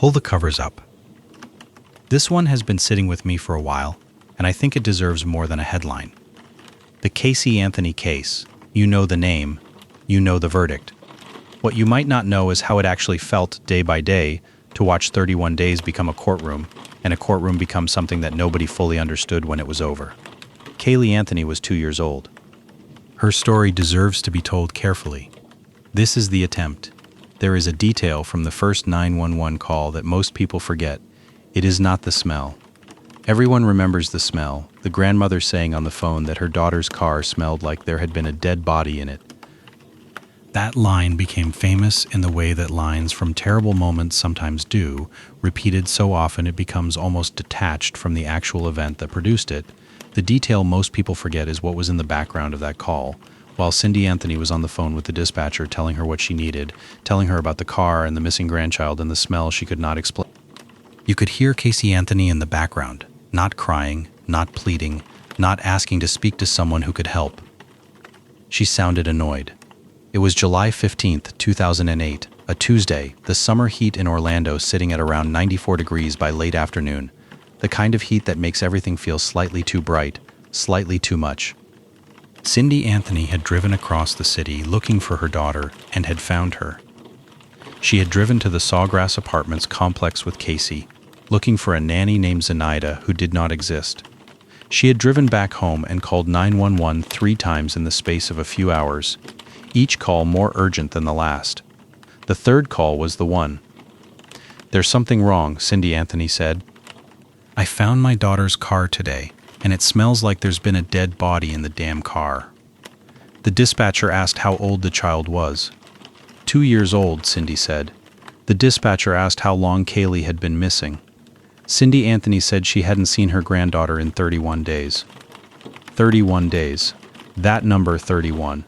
Pull the covers up. This one has been sitting with me for a while, and I think it deserves more than a headline. The Caylee Anthony case. You know the name, you know the verdict. What you might not know is how it actually felt day by day to watch 31 days become a courtroom, and a courtroom become something that nobody fully understood when it was over. Caylee Anthony was 2 years old. Her story deserves to be told carefully. This is the attempt. There is a detail from the first 911 call that most people forget. It is not the smell. Everyone remembers the smell, the grandmother saying on the phone that her daughter's car smelled like there had been a dead body in it. That line became famous in the way that lines from terrible moments sometimes do, repeated so often it becomes almost detached from the actual event that produced it. The detail most people forget is what was in the background of that call. While Cindy Anthony was on the phone with the dispatcher telling her what she needed, telling her about the car and the missing grandchild and the smell she could not explain. You could hear Caylee Anthony in the background, not crying, not pleading, not asking to speak to someone who could help. She sounded annoyed. It was July 15th, 2008, a Tuesday, the summer heat in Orlando sitting at around 94 degrees by late afternoon, the kind of heat that makes everything feel slightly too bright, slightly too much. Cindy Anthony had driven across the city looking for her daughter and had found her. She had driven to the Sawgrass Apartments complex with Casey, looking for a nanny named Zenaida who did not exist. She had driven back home and called 911 3 times in the space of a few hours, each call more urgent than the last. The third call was the one. "There's something wrong," Cindy Anthony said. "I found my daughter's car today, and it smells like there's been a dead body in the damn car." The dispatcher asked how old the child was. 2 years old, Cindy said. The dispatcher asked how long Caylee had been missing. Cindy Anthony said she hadn't seen her granddaughter in 31 days. 31 days. That number 31.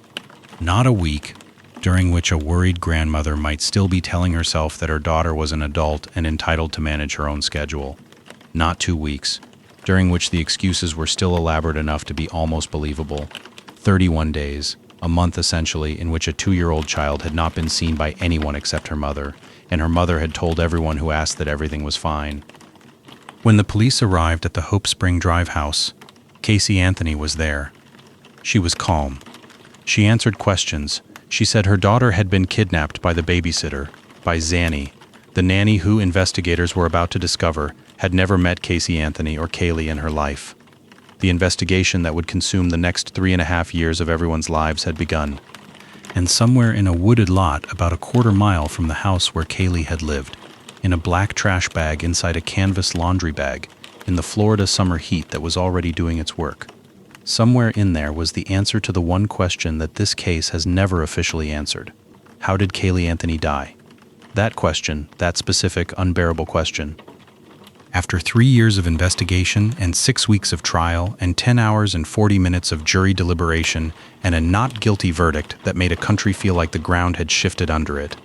Not a week, during which a worried grandmother might still be telling herself that her daughter was an adult and entitled to manage her own schedule. Not 2 weeks, during which the excuses were still elaborate enough to be almost believable. 31 days, a month essentially, in which a 2-year-old child had not been seen by anyone except her mother, and her mother had told everyone who asked that everything was fine. When the police arrived at the Hope Spring Drive house, Caylee Anthony was there. She was calm. She answered questions. She said her daughter had been kidnapped by the babysitter, by Zanny, the nanny who investigators were about to discover had never met Caylee Anthony or Caylee in her life. The investigation that would consume the next 3.5 years of everyone's lives had begun. And somewhere in a wooded lot about a quarter mile from the house where Caylee had lived, in a black trash bag inside a canvas laundry bag, in the Florida summer heat that was already doing its work, somewhere in there was the answer to the one question that this case has never officially answered. How did Caylee Anthony die? That question, that specific, unbearable question. After 3 years of investigation and 6 weeks of trial and 10 hours and 40 minutes of jury deliberation and a not guilty verdict that made a country feel like the ground had shifted under it.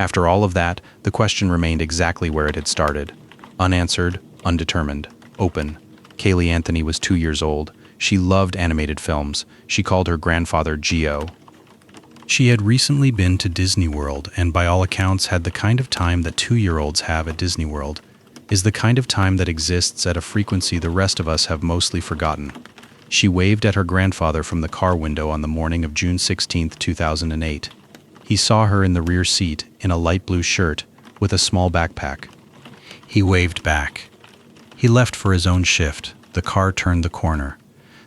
After all of that, the question remained exactly where it had started. Unanswered, undetermined, open. Caylee Anthony was 2 years old. She loved animated films. She called her grandfather Geo. She had recently been to Disney World and by all accounts had the kind of time that 2-year-olds have at Disney World, is the kind of time that exists at a frequency the rest of us have mostly forgotten. She waved at her grandfather from the car window on the morning of June 16, 2008. He saw her in the rear seat in a light blue shirt with a small backpack. He waved back. He left for his own shift. The car turned the corner.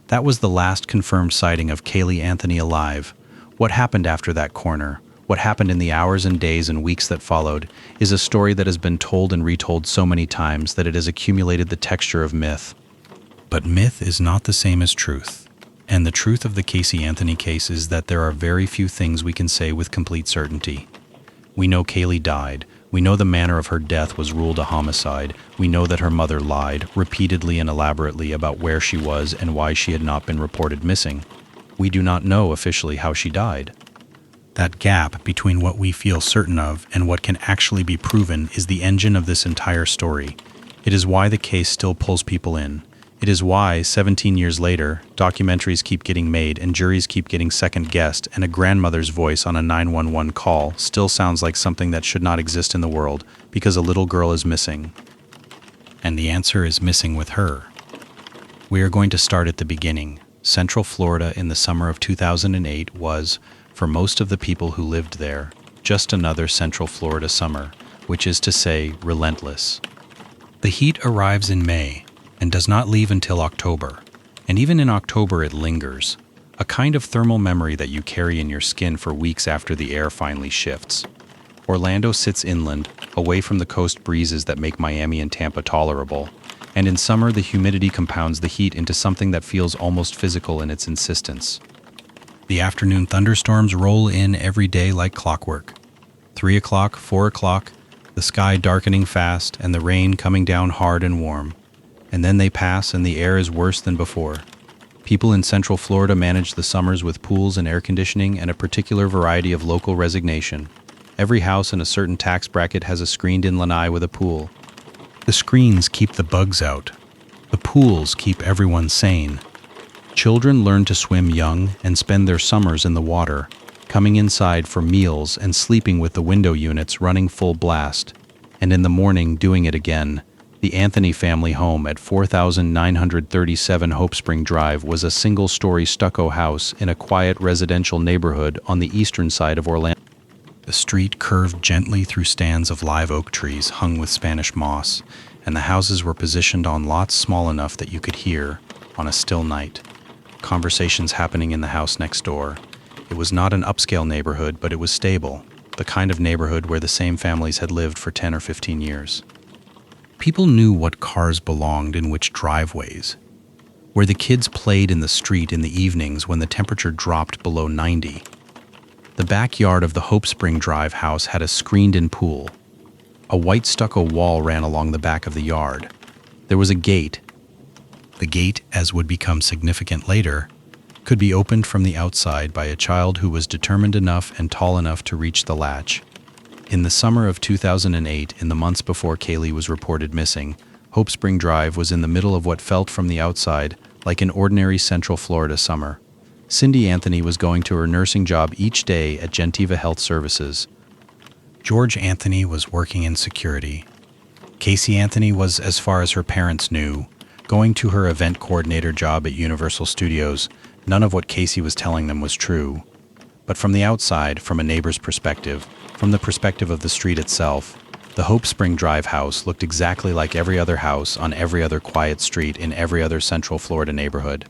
That was the last confirmed sighting of Caylee Anthony alive. What happened after that corner, what happened in the hours and days and weeks that followed, is a story that has been told and retold so many times that it has accumulated the texture of myth. But myth is not the same as truth. And the truth of the Caylee Anthony case is that there are very few things we can say with complete certainty. We know Caylee died. We know the manner of her death was ruled a homicide. We know that her mother lied, repeatedly and elaborately, about where she was and why she had not been reported missing. We do not know officially how she died. That gap between what we feel certain of and what can actually be proven is the engine of this entire story. It is why the case still pulls people in. It is why, 17 years later, documentaries keep getting made and juries keep getting second-guessed, and a grandmother's voice on a 911 call still sounds like something that should not exist in the world because a little girl is missing. And the answer is missing with her. We are going to start at the beginning. Central Florida in the summer of 2008 was, for most of the people who lived there, just another Central Florida summer, which is to say, relentless. The heat arrives in May and does not leave until October, and even in October it lingers, a kind of thermal memory that you carry in your skin for weeks after the air finally shifts. Orlando sits inland, away from the coast breezes that make Miami and Tampa tolerable, and in summer the humidity compounds the heat into something that feels almost physical in its insistence. The afternoon thunderstorms roll in every day like clockwork. 3 o'clock, 4 o'clock, the sky darkening fast and the rain coming down hard and warm. And then they pass and the air is worse than before. People in Central Florida manage the summers with pools and air conditioning and a particular variety of local resignation. Every house in a certain tax bracket has a screened-in lanai with a pool. The screens keep the bugs out. The pools keep everyone sane. Children learn to swim young and spend their summers in the water, coming inside for meals and sleeping with the window units running full blast, and in the morning doing it again. The Anthony family home at 4937 Hope Spring Drive was a single-story stucco house in a quiet residential neighborhood on the eastern side of Orlando. The street curved gently through stands of live oak trees hung with Spanish moss, and the houses were positioned on lots small enough that you could hear, on a still night, conversations happening in the house next door. It was not an upscale neighborhood, but it was stable, the kind of neighborhood where the same families had lived for 10 or 15 years. People knew what cars belonged in which driveways, where the kids played in the street in the evenings when the temperature dropped below 90. The backyard of the Hope Spring Drive house had a screened-in pool. A white stucco wall ran along the back of the yard. There was a gate. The gate, as would become significant later, could be opened from the outside by a child who was determined enough and tall enough to reach the latch. In the summer of 2008, in the months before Caylee was reported missing, Hope Spring Drive was in the middle of what felt from the outside like an ordinary Central Florida summer. Caylee Anthony was going to her nursing job each day at Gentiva Health Services. George Anthony was working in security. Caylee Anthony was, as far as her parents knew, going to her event coordinator job at Universal Studios. None of what Caylee was telling them was true. But from the outside, from a neighbor's perspective, from the perspective of the street itself, the Hope Spring Drive house looked exactly like every other house on every other quiet street in every other Central Florida neighborhood.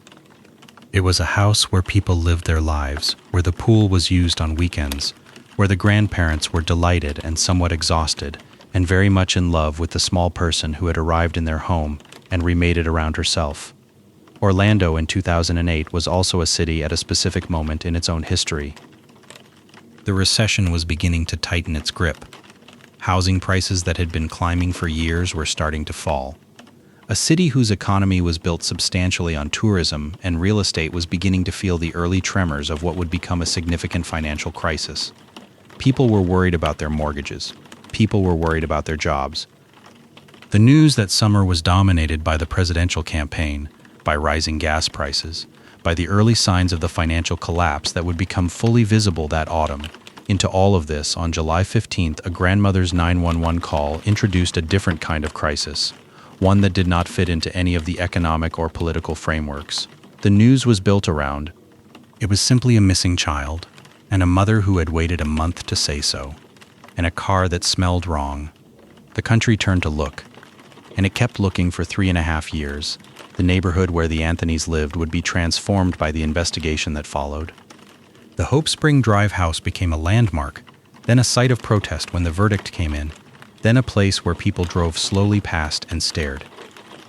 It was a house where people lived their lives, where the pool was used on weekends, where the grandparents were delighted and somewhat exhausted, and very much in love with the small person who had arrived in their home and remade it around herself. Orlando in 2008 was also a city at a specific moment in its own history. The recession was beginning to tighten its grip. Housing prices that had been climbing for years were starting to fall. A city whose economy was built substantially on tourism and real estate was beginning to feel the early tremors of what would become a significant financial crisis. People were worried about their mortgages. People were worried about their jobs. The news that summer was dominated by the presidential campaign, by rising gas prices, by the early signs of the financial collapse that would become fully visible that autumn. Into all of this, on July 15th, a grandmother's 911 call introduced a different kind of crisis, one that did not fit into any of the economic or political frameworks. The news was built around. It was simply a missing child, and a mother who had waited a month to say so, and a car that smelled wrong. The country turned to look, and it kept looking for 3.5 years. The neighborhood where the Anthonys lived would be transformed by the investigation that followed. The Hope Spring Drive house became a landmark, then a site of protest when the verdict came in, then a place where people drove slowly past and stared.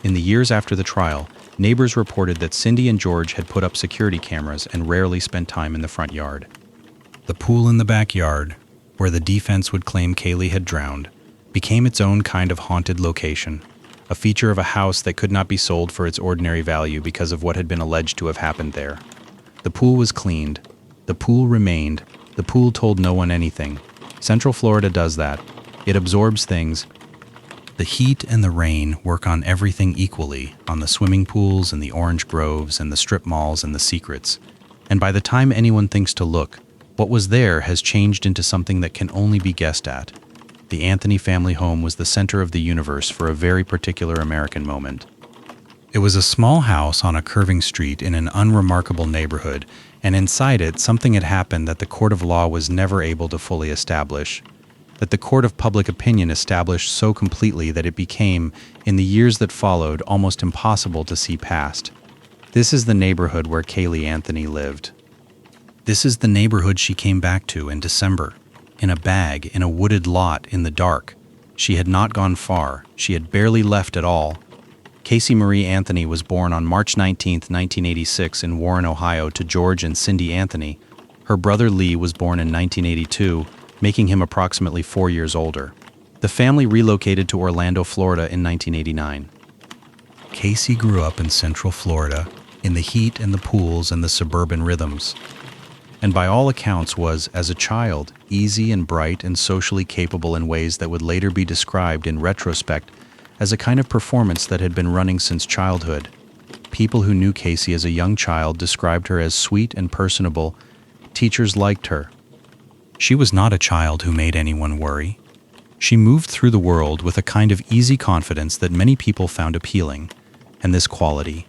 In the years after the trial, neighbors reported that Cindy and George had put up security cameras and rarely spent time in the front yard. The pool in the backyard, where the defense would claim Caylee had drowned, became its own kind of haunted location, a feature of a house that could not be sold for its ordinary value because of what had been alleged to have happened there. The pool was cleaned. The pool remained. The pool told no one anything. Central Florida does that. It absorbs things. The heat and the rain work on everything equally, on the swimming pools and the orange groves and the strip malls and the secrets. And by the time anyone thinks to look, what was there has changed into something that can only be guessed at. The Anthony family home was the center of the universe for a very particular American moment. It was a small house on a curving street in an unremarkable neighborhood, and inside it something had happened that the court of law was never able to fully establish. That the court of public opinion established so completely that it became, in the years that followed, almost impossible to see past. This is the neighborhood where Caylee Anthony lived. This is the neighborhood she came back to in December, in a bag, in a wooded lot, in the dark. She had not gone far. She had barely left at all. Casey Marie Anthony was born on March 19, 1986 in Warren, Ohio, to George and Cindy Anthony. Her brother Lee was born in 1982, making him approximately 4 years older. The family relocated to Orlando, Florida in 1989. Casey grew up in Central Florida, in the heat and the pools and the suburban rhythms, and by all accounts was, as a child, easy and bright and socially capable in ways that would later be described in retrospect as a kind of performance that had been running since childhood. People who knew Casey as a young child described her as sweet and personable. Teachers liked her. She was not a child who made anyone worry. She moved through the world with a kind of easy confidence that many people found appealing, and this quality,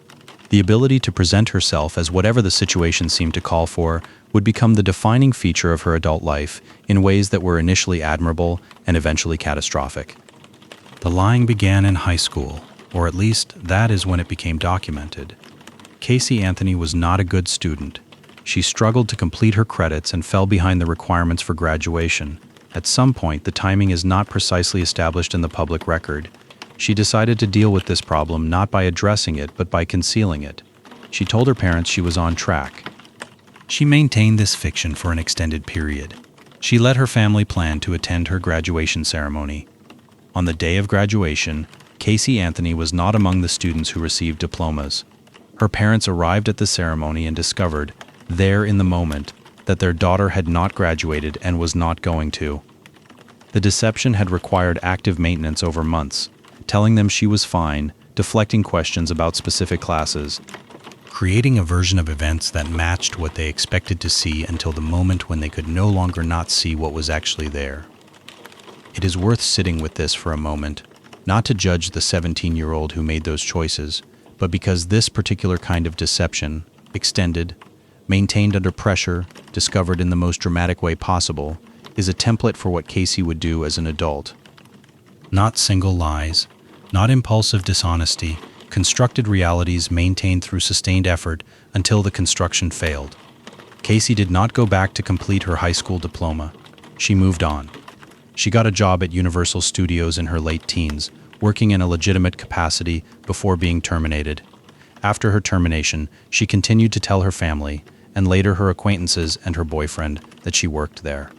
the ability to present herself as whatever the situation seemed to call for, would become the defining feature of her adult life in ways that were initially admirable and eventually catastrophic. The lying began in high school, or at least that is when it became documented. Casey Anthony was not a good student. She struggled to complete her credits and fell behind the requirements for graduation. At some point, the timing is not precisely established in the public record. She decided to deal with this problem not by addressing it, but by concealing it. She told her parents she was on track. She maintained this fiction for an extended period. She let her family plan to attend her graduation ceremony. On the day of graduation, Casey Anthony was not among the students who received diplomas. Her parents arrived at the ceremony and discovered, there in the moment, that their daughter had not graduated and was not going to. The deception had required active maintenance over months, telling them she was fine, deflecting questions about specific classes, creating a version of events that matched what they expected to see until the moment when they could no longer not see what was actually there. It is worth sitting with this for a moment, not to judge the 17-year-old who made those choices, but because this particular kind of deception, extended, maintained under pressure, discovered in the most dramatic way possible, is a template for what Casey would do as an adult. Not single lies, not impulsive dishonesty, constructed realities maintained through sustained effort until the construction failed. Casey did not go back to complete her high school diploma. She moved on. She got a job at Universal Studios in her late teens, working in a legitimate capacity before being terminated. After her termination, she continued to tell her family, and later her acquaintances and her boyfriend, that she worked there.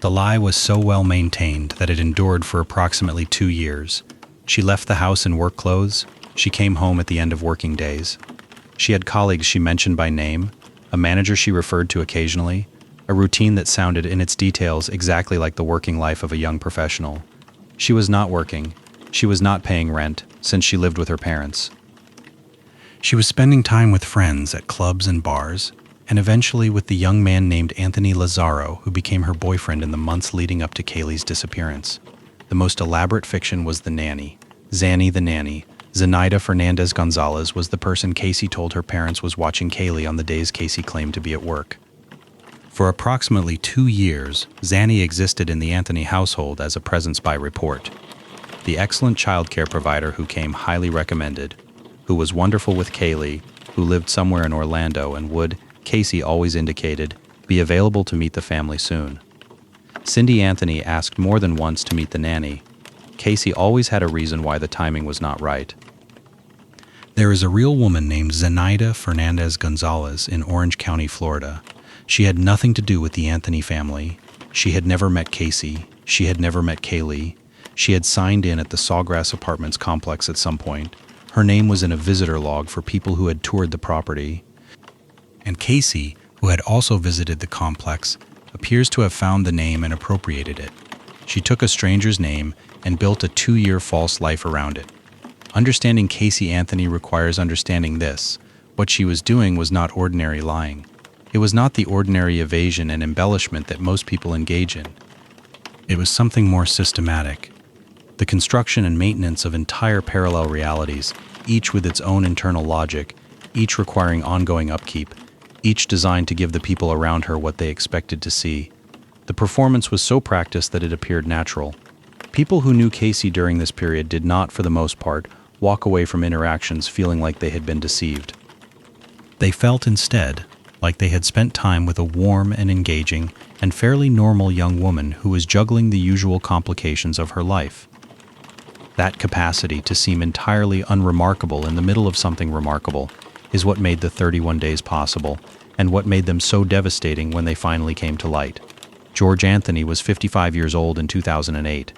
The lie was so well maintained that it endured for approximately 2 years. She left the house in work clothes. She came home at the end of working days. She had colleagues she mentioned by name, a manager she referred to occasionally, a routine that sounded in its details exactly like the working life of a young professional. She was not working. She was not paying rent, since she lived with her parents. She was spending time with friends at clubs and bars, and eventually with the young man named Anthony Lazaro, who became her boyfriend in the months leading up to Caylee's disappearance. The most elaborate fiction was the nanny. Zanny the nanny. Zenaida Fernandez Gonzalez was the person Casey told her parents was watching Caylee on the days Casey claimed to be at work. For approximately 2 years, Zanny existed in the Anthony household as a presence by report. The excellent childcare provider who came highly recommended, who was wonderful with Caylee, who lived somewhere in Orlando and would, Casey always indicated, be available to meet the family soon. Cindy Anthony asked more than once to meet the nanny. Casey always had a reason why the timing was not right. There is a real woman named Zenaida Fernandez Gonzalez in Orange County, Florida. She had nothing to do with the Anthony family. She had never met Casey. She had never met Caylee. She had signed in at the Sawgrass Apartments complex at some point. Her name was in a visitor log for people who had toured the property. And Casey, who had also visited the complex, appears to have found the name and appropriated it. She took a stranger's name and built a 2-year false life around it. Understanding Caylee Anthony requires understanding this. What she was doing was not ordinary lying. It was not the ordinary evasion and embellishment that most people engage in. It was something more systematic. The construction and maintenance of entire parallel realities, each with its own internal logic, each requiring ongoing upkeep, each designed to give the people around her what they expected to see. The performance was so practiced that it appeared natural. People who knew Caylee during this period did not, for the most part, walk away from interactions feeling like they had been deceived. They felt instead like they had spent time with a warm and engaging and fairly normal young woman who was juggling the usual complications of her life. That capacity to seem entirely unremarkable in the middle of something remarkable is what made the 31 days possible and what made them so devastating when they finally came to light. George Anthony was 55 years old in 2008.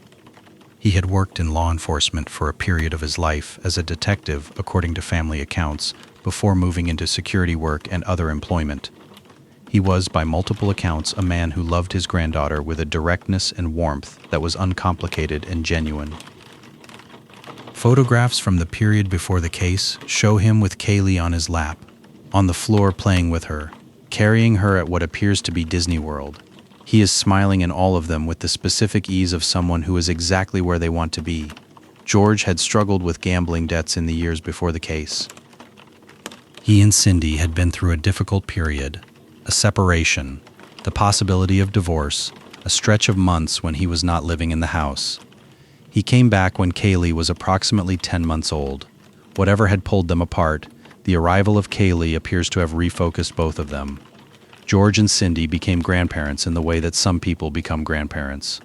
He had worked in law enforcement for a period of his life as a detective, according to family accounts, before moving into security work and other employment. He was, by multiple accounts, a man who loved his granddaughter with a directness and warmth that was uncomplicated and genuine. Photographs from the period before the case show him with Caylee on his lap, on the floor playing with her, carrying her at what appears to be Disney World. He is smiling in all of them with the specific ease of someone who is exactly where they want to be. George had struggled with gambling debts in the years before the case. He and Cindy had been through a difficult period, a separation, the possibility of divorce, a stretch of months when he was not living in the house. He came back when Caylee was approximately 10 months old. Whatever had pulled them apart, the arrival of Caylee appears to have refocused both of them. George and Cindy became grandparents in the way that some people become grandparents.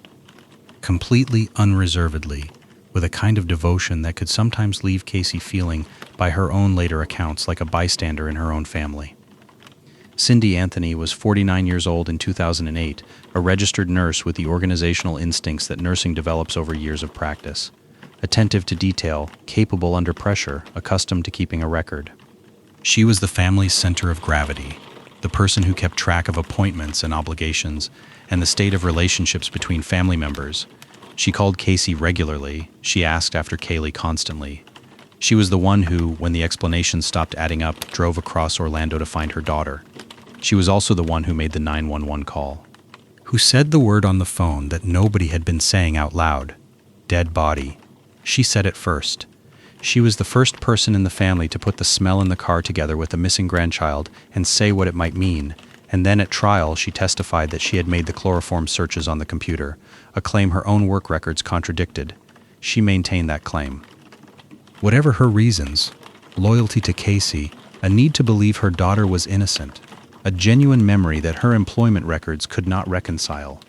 Completely unreservedly, with a kind of devotion that could sometimes leave Caylee feeling, by her own later accounts, like a bystander in her own family. Cindy Anthony was 49 years old in 2008, a registered nurse with the organizational instincts that nursing develops over years of practice. Attentive to detail, capable under pressure, accustomed to keeping a record. She was the family's center of gravity, the person who kept track of appointments and obligations, and the state of relationships between family members. She called Caylee regularly. She asked after Caylee constantly. She was the one who, when the explanations stopped adding up, drove across Orlando to find her daughter. She was also the one who made the 911 call. Who said the word on the phone that nobody had been saying out loud. Dead body. She said it first. She was the first person in the family to put the smell in the car together with the missing grandchild and say what it might mean, and then at trial she testified that she had made the chloroform searches on the computer, a claim her own work records contradicted. She maintained that claim. Whatever her reasons, loyalty to Caylee, a need to believe her daughter was innocent, a genuine memory that her employment records could not reconcile.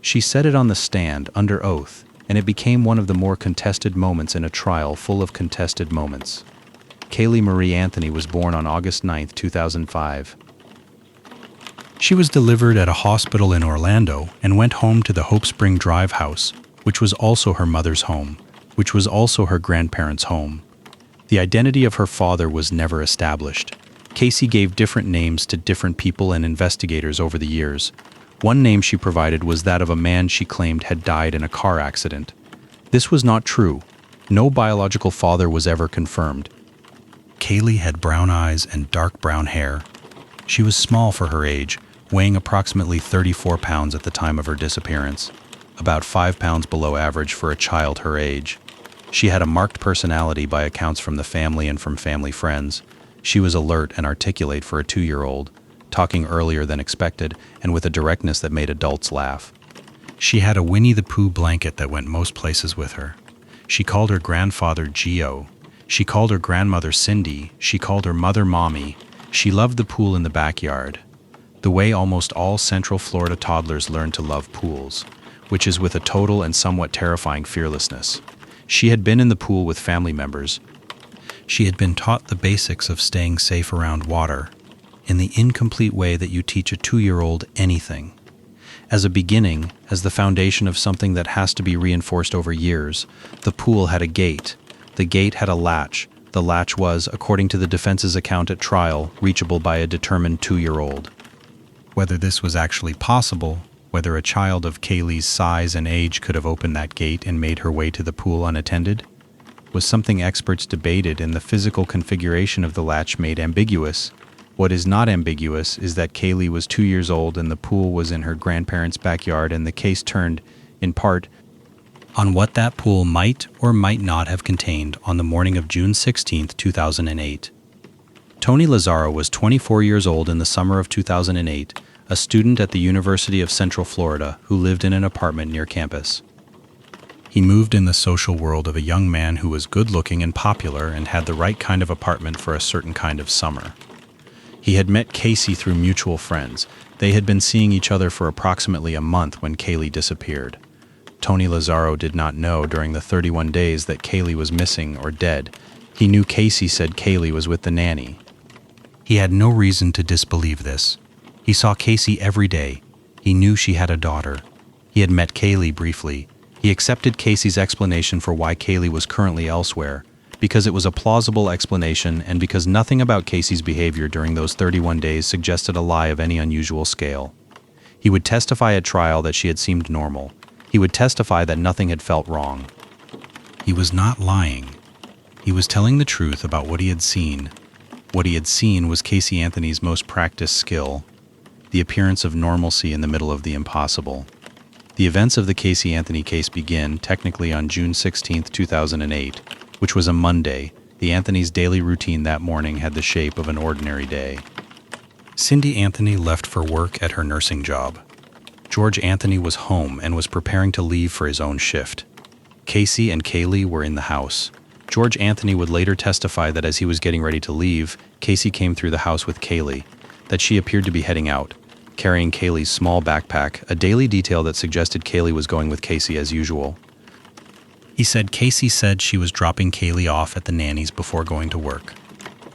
She said it on the stand, under oath, and it became one of the more contested moments in a trial full of contested moments. Caylee Marie Anthony was born on August 9, 2005. She was delivered at a hospital in Orlando and went home to the Hope Spring Drive house, which was also her mother's home, which was also her grandparents' home. The identity of her father was never established. Caylee gave different names to different people and investigators over the years. One name she provided was that of a man she claimed had died in a car accident. This was not true. No biological father was ever confirmed. Caylee had brown eyes and dark brown hair. She was small for her age, weighing approximately 34 pounds at the time of her disappearance, about 5 pounds below average for a child her age. She had a marked personality by accounts from the family and from family friends. She was alert and articulate for a 2-year-old, talking earlier than expected and with a directness that made adults laugh. She had a Winnie the Pooh blanket that went most places with her. She called her grandfather Geo. She called her grandmother Cindy. She called her mother Mommy. She loved the pool in the backyard. The way almost all Central Florida toddlers learn to love pools, which is with a total and somewhat terrifying fearlessness. She had been in the pool with family members. She had been taught the basics of staying safe around water, in the incomplete way that you teach a 2-year-old anything. As a beginning, as the foundation of something that has to be reinforced over years, the pool had a gate. The gate had a latch. The latch was, according to the defense's account at trial, reachable by a determined 2-year-old. Whether this was actually possible, whether a child of Caylee's size and age could have opened that gate and made her way to the pool unattended, was something experts debated, and the physical configuration of the latch made ambiguous. What is not ambiguous is that Caylee was 2 years old and the pool was in her grandparents' backyard, and the case turned, in part, on what that pool might or might not have contained on the morning of June 16, 2008. Tony Lazzaro was 24 years old in the summer of 2008, a student at the University of Central Florida who lived in an apartment near campus. He moved in the social world of a young man who was good-looking and popular and had the right kind of apartment for a certain kind of summer. He had met Casey through mutual friends. They had been seeing each other for approximately a month when Caylee disappeared. Tony Lazzaro did not know during the 31 days that Caylee was missing or dead. He knew Casey said Caylee was with the nanny. He had no reason to disbelieve this. He saw Casey every day. He knew she had a daughter. He had met Caylee briefly. He accepted Casey's explanation for why Caylee was currently elsewhere, because it was a plausible explanation and because nothing about Casey's behavior during those 31 days suggested a lie of any unusual scale. He would testify at trial that she had seemed normal. He would testify that nothing had felt wrong. He was not lying. He was telling the truth about what he had seen. What he had seen was Caylee Anthony's most practiced skill, the appearance of normalcy in the middle of the impossible. The events of the Caylee Anthony case begin, technically on June 16, 2008, which was a Monday. The Anthony's daily routine that morning had the shape of an ordinary day. Cindy Anthony left for work at her nursing job. George Anthony was home and was preparing to leave for his own shift. Casey and Caylee were in the house. George Anthony would later testify that as he was getting ready to leave, Casey came through the house with Caylee, that she appeared to be heading out, carrying Caylee's small backpack, a daily detail that suggested Caylee was going with Casey as usual. He said Casey said she was dropping Caylee off at the nanny's before going to work.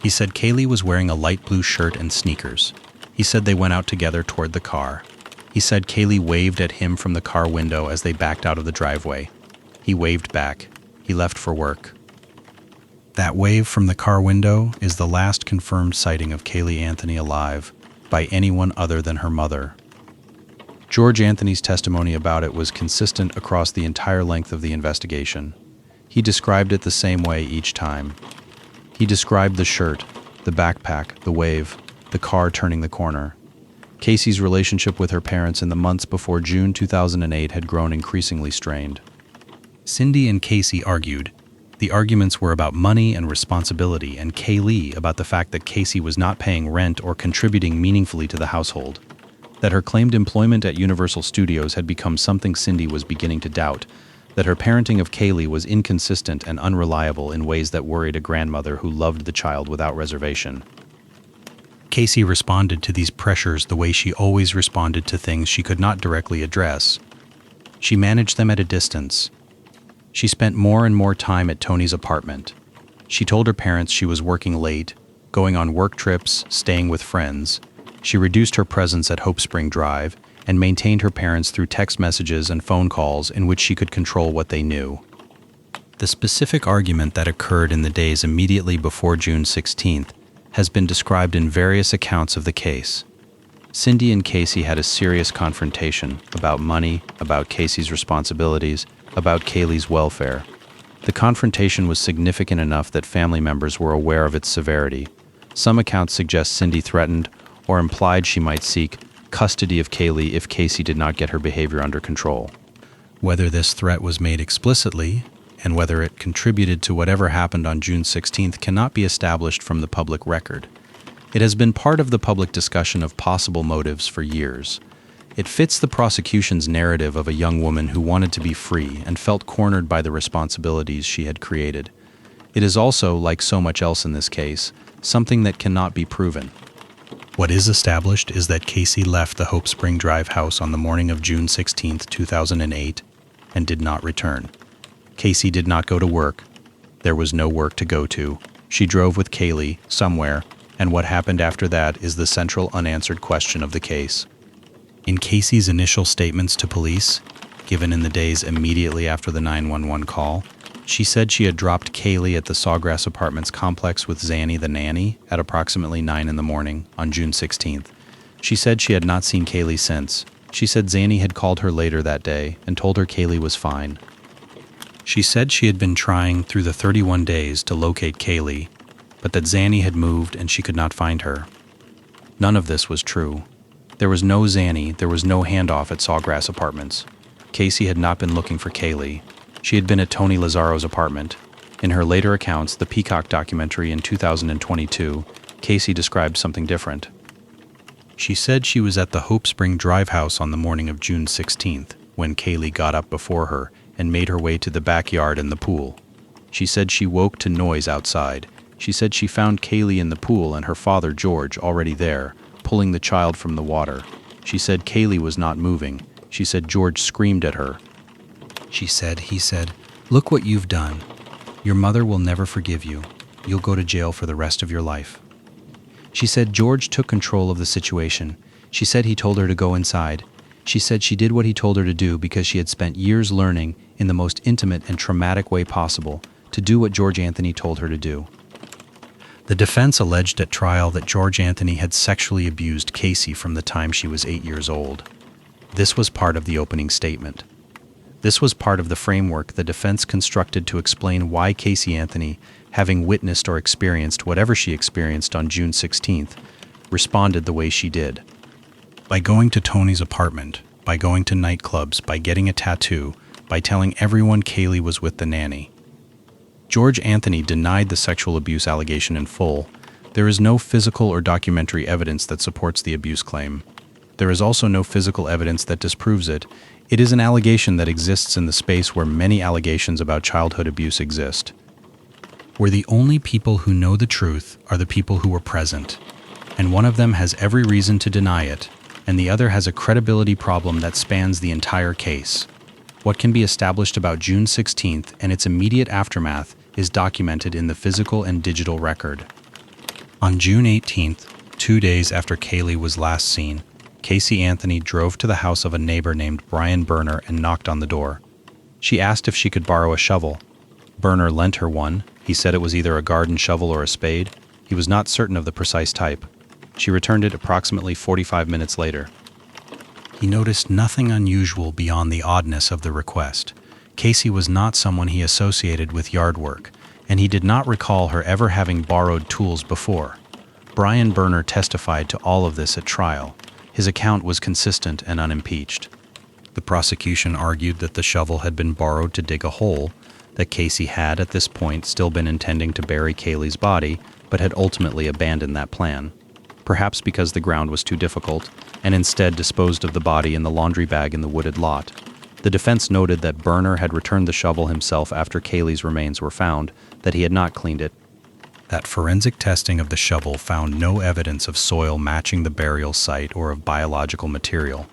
He said Caylee was wearing a light blue shirt and sneakers. He said they went out together toward the car. He said Caylee waved at him from the car window as they backed out of the driveway. He waved back. He left for work. That wave from the car window is the last confirmed sighting of Caylee Anthony alive by anyone other than her mother. George Anthony's testimony about it was consistent across the entire length of the investigation. He described it the same way each time. He described the shirt, the backpack, the wave, the car turning the corner. Casey's relationship with her parents in the months before June 2008 had grown increasingly strained. Cindy and Casey argued. The arguments were about money and responsibility, and Caylee about the fact that Casey was not paying rent or contributing meaningfully to the household. That her claimed employment at Universal Studios had become something Cindy was beginning to doubt. That her parenting of Caylee was inconsistent and unreliable in ways that worried a grandmother who loved the child without reservation. Casey responded to these pressures the way she always responded to things she could not directly address. She managed them at a distance. She spent more and more time at Tony's apartment. She told her parents she was working late, going on work trips, staying with friends. She reduced her presence at Hope Spring Drive and maintained her parents through text messages and phone calls in which she could control what they knew. The specific argument that occurred in the days immediately before June 16th has been described in various accounts of the case. Cindy and Casey had a serious confrontation about money, about Casey's responsibilities, about Caylee's welfare. The confrontation was significant enough that family members were aware of its severity. Some accounts suggest Cindy threatened or implied she might seek custody of Caylee if Casey did not get her behavior under control. Whether this threat was made explicitly, and whether it contributed to whatever happened on June 16th cannot be established from the public record. It has been part of the public discussion of possible motives for years. It fits the prosecution's narrative of a young woman who wanted to be free and felt cornered by the responsibilities she had created. It is also, like so much else in this case, something that cannot be proven. What is established is that Casey left the Hope Spring Drive house on the morning of June 16, 2008, and did not return. Casey did not go to work. There was no work to go to. She drove with Caylee somewhere, and what happened after that is the central unanswered question of the case. In Casey's initial statements to police, given in the days immediately after the 911 call, she said she had dropped Caylee at the Sawgrass Apartments complex with Zanny the nanny at approximately 9 in the morning on June 16th. She said she had not seen Caylee since. She said Zanny had called her later that day and told her Caylee was fine. She said she had been trying through the 31 days to locate Caylee, but that Zanny had moved and she could not find her. None of this was true. There was no Zanny, there was no handoff at Sawgrass Apartments. Casey had not been looking for Caylee. She had been at Tony Lazzaro's apartment. In her later accounts, the Peacock documentary in 2022, Casey described something different. She said she was at the Hope Spring Drive house on the morning of June 16th, when Caylee got up before her and made her way to the backyard and the pool. She said she woke to noise outside. She said she found Caylee in the pool and her father, George, already there, pulling the child from the water. She said Caylee was not moving. She said George screamed at her. He said, "Look what you've done. Your mother will never forgive you. You'll go to jail for the rest of your life." She said George took control of the situation. She said he told her to go inside. She said she did what he told her to do because she had spent years learning, in the most intimate and traumatic way possible, to do what George Anthony told her to do. The defense alleged at trial that George Anthony had sexually abused Casey from the time she was 8 years old. This was part of the opening statement. This was part of the framework the defense constructed to explain why Caylee Anthony, having witnessed or experienced whatever she experienced on June 16th, responded the way she did. By going to Tony's apartment, by going to nightclubs, by getting a tattoo, by telling everyone Caylee was with the nanny. George Anthony denied the sexual abuse allegation in full. There is no physical or documentary evidence that supports the abuse claim. There is also no physical evidence that disproves it. It is an allegation that exists in the space where many allegations about childhood abuse exist. Where the only people who know the truth are the people who were present, and one of them has every reason to deny it, and the other has a credibility problem that spans the entire case. What can be established about June 16th and its immediate aftermath is documented in the physical and digital record. On June 18th, 2 days after Caylee was last seen, Caylee Anthony drove to the house of a neighbor named Brian Berner and knocked on the door. She asked if she could borrow a shovel. Berner lent her one. He said it was either a garden shovel or a spade. He was not certain of the precise type. She returned it approximately 45 minutes later. He noticed nothing unusual beyond the oddness of the request. Casey was not someone he associated with yard work, and he did not recall her ever having borrowed tools before. Brian Berner testified to all of this at trial. His account was consistent and unimpeached. The prosecution argued that the shovel had been borrowed to dig a hole, that Casey had, at this point, still been intending to bury Caylee's body, but had ultimately abandoned that plan. Perhaps because the ground was too difficult, and instead disposed of the body in the laundry bag in the wooded lot. The defense noted that Berner had returned the shovel himself after Caylee's remains were found, that he had not cleaned it. That forensic testing of the shovel found no evidence of soil matching the burial site or of biological material.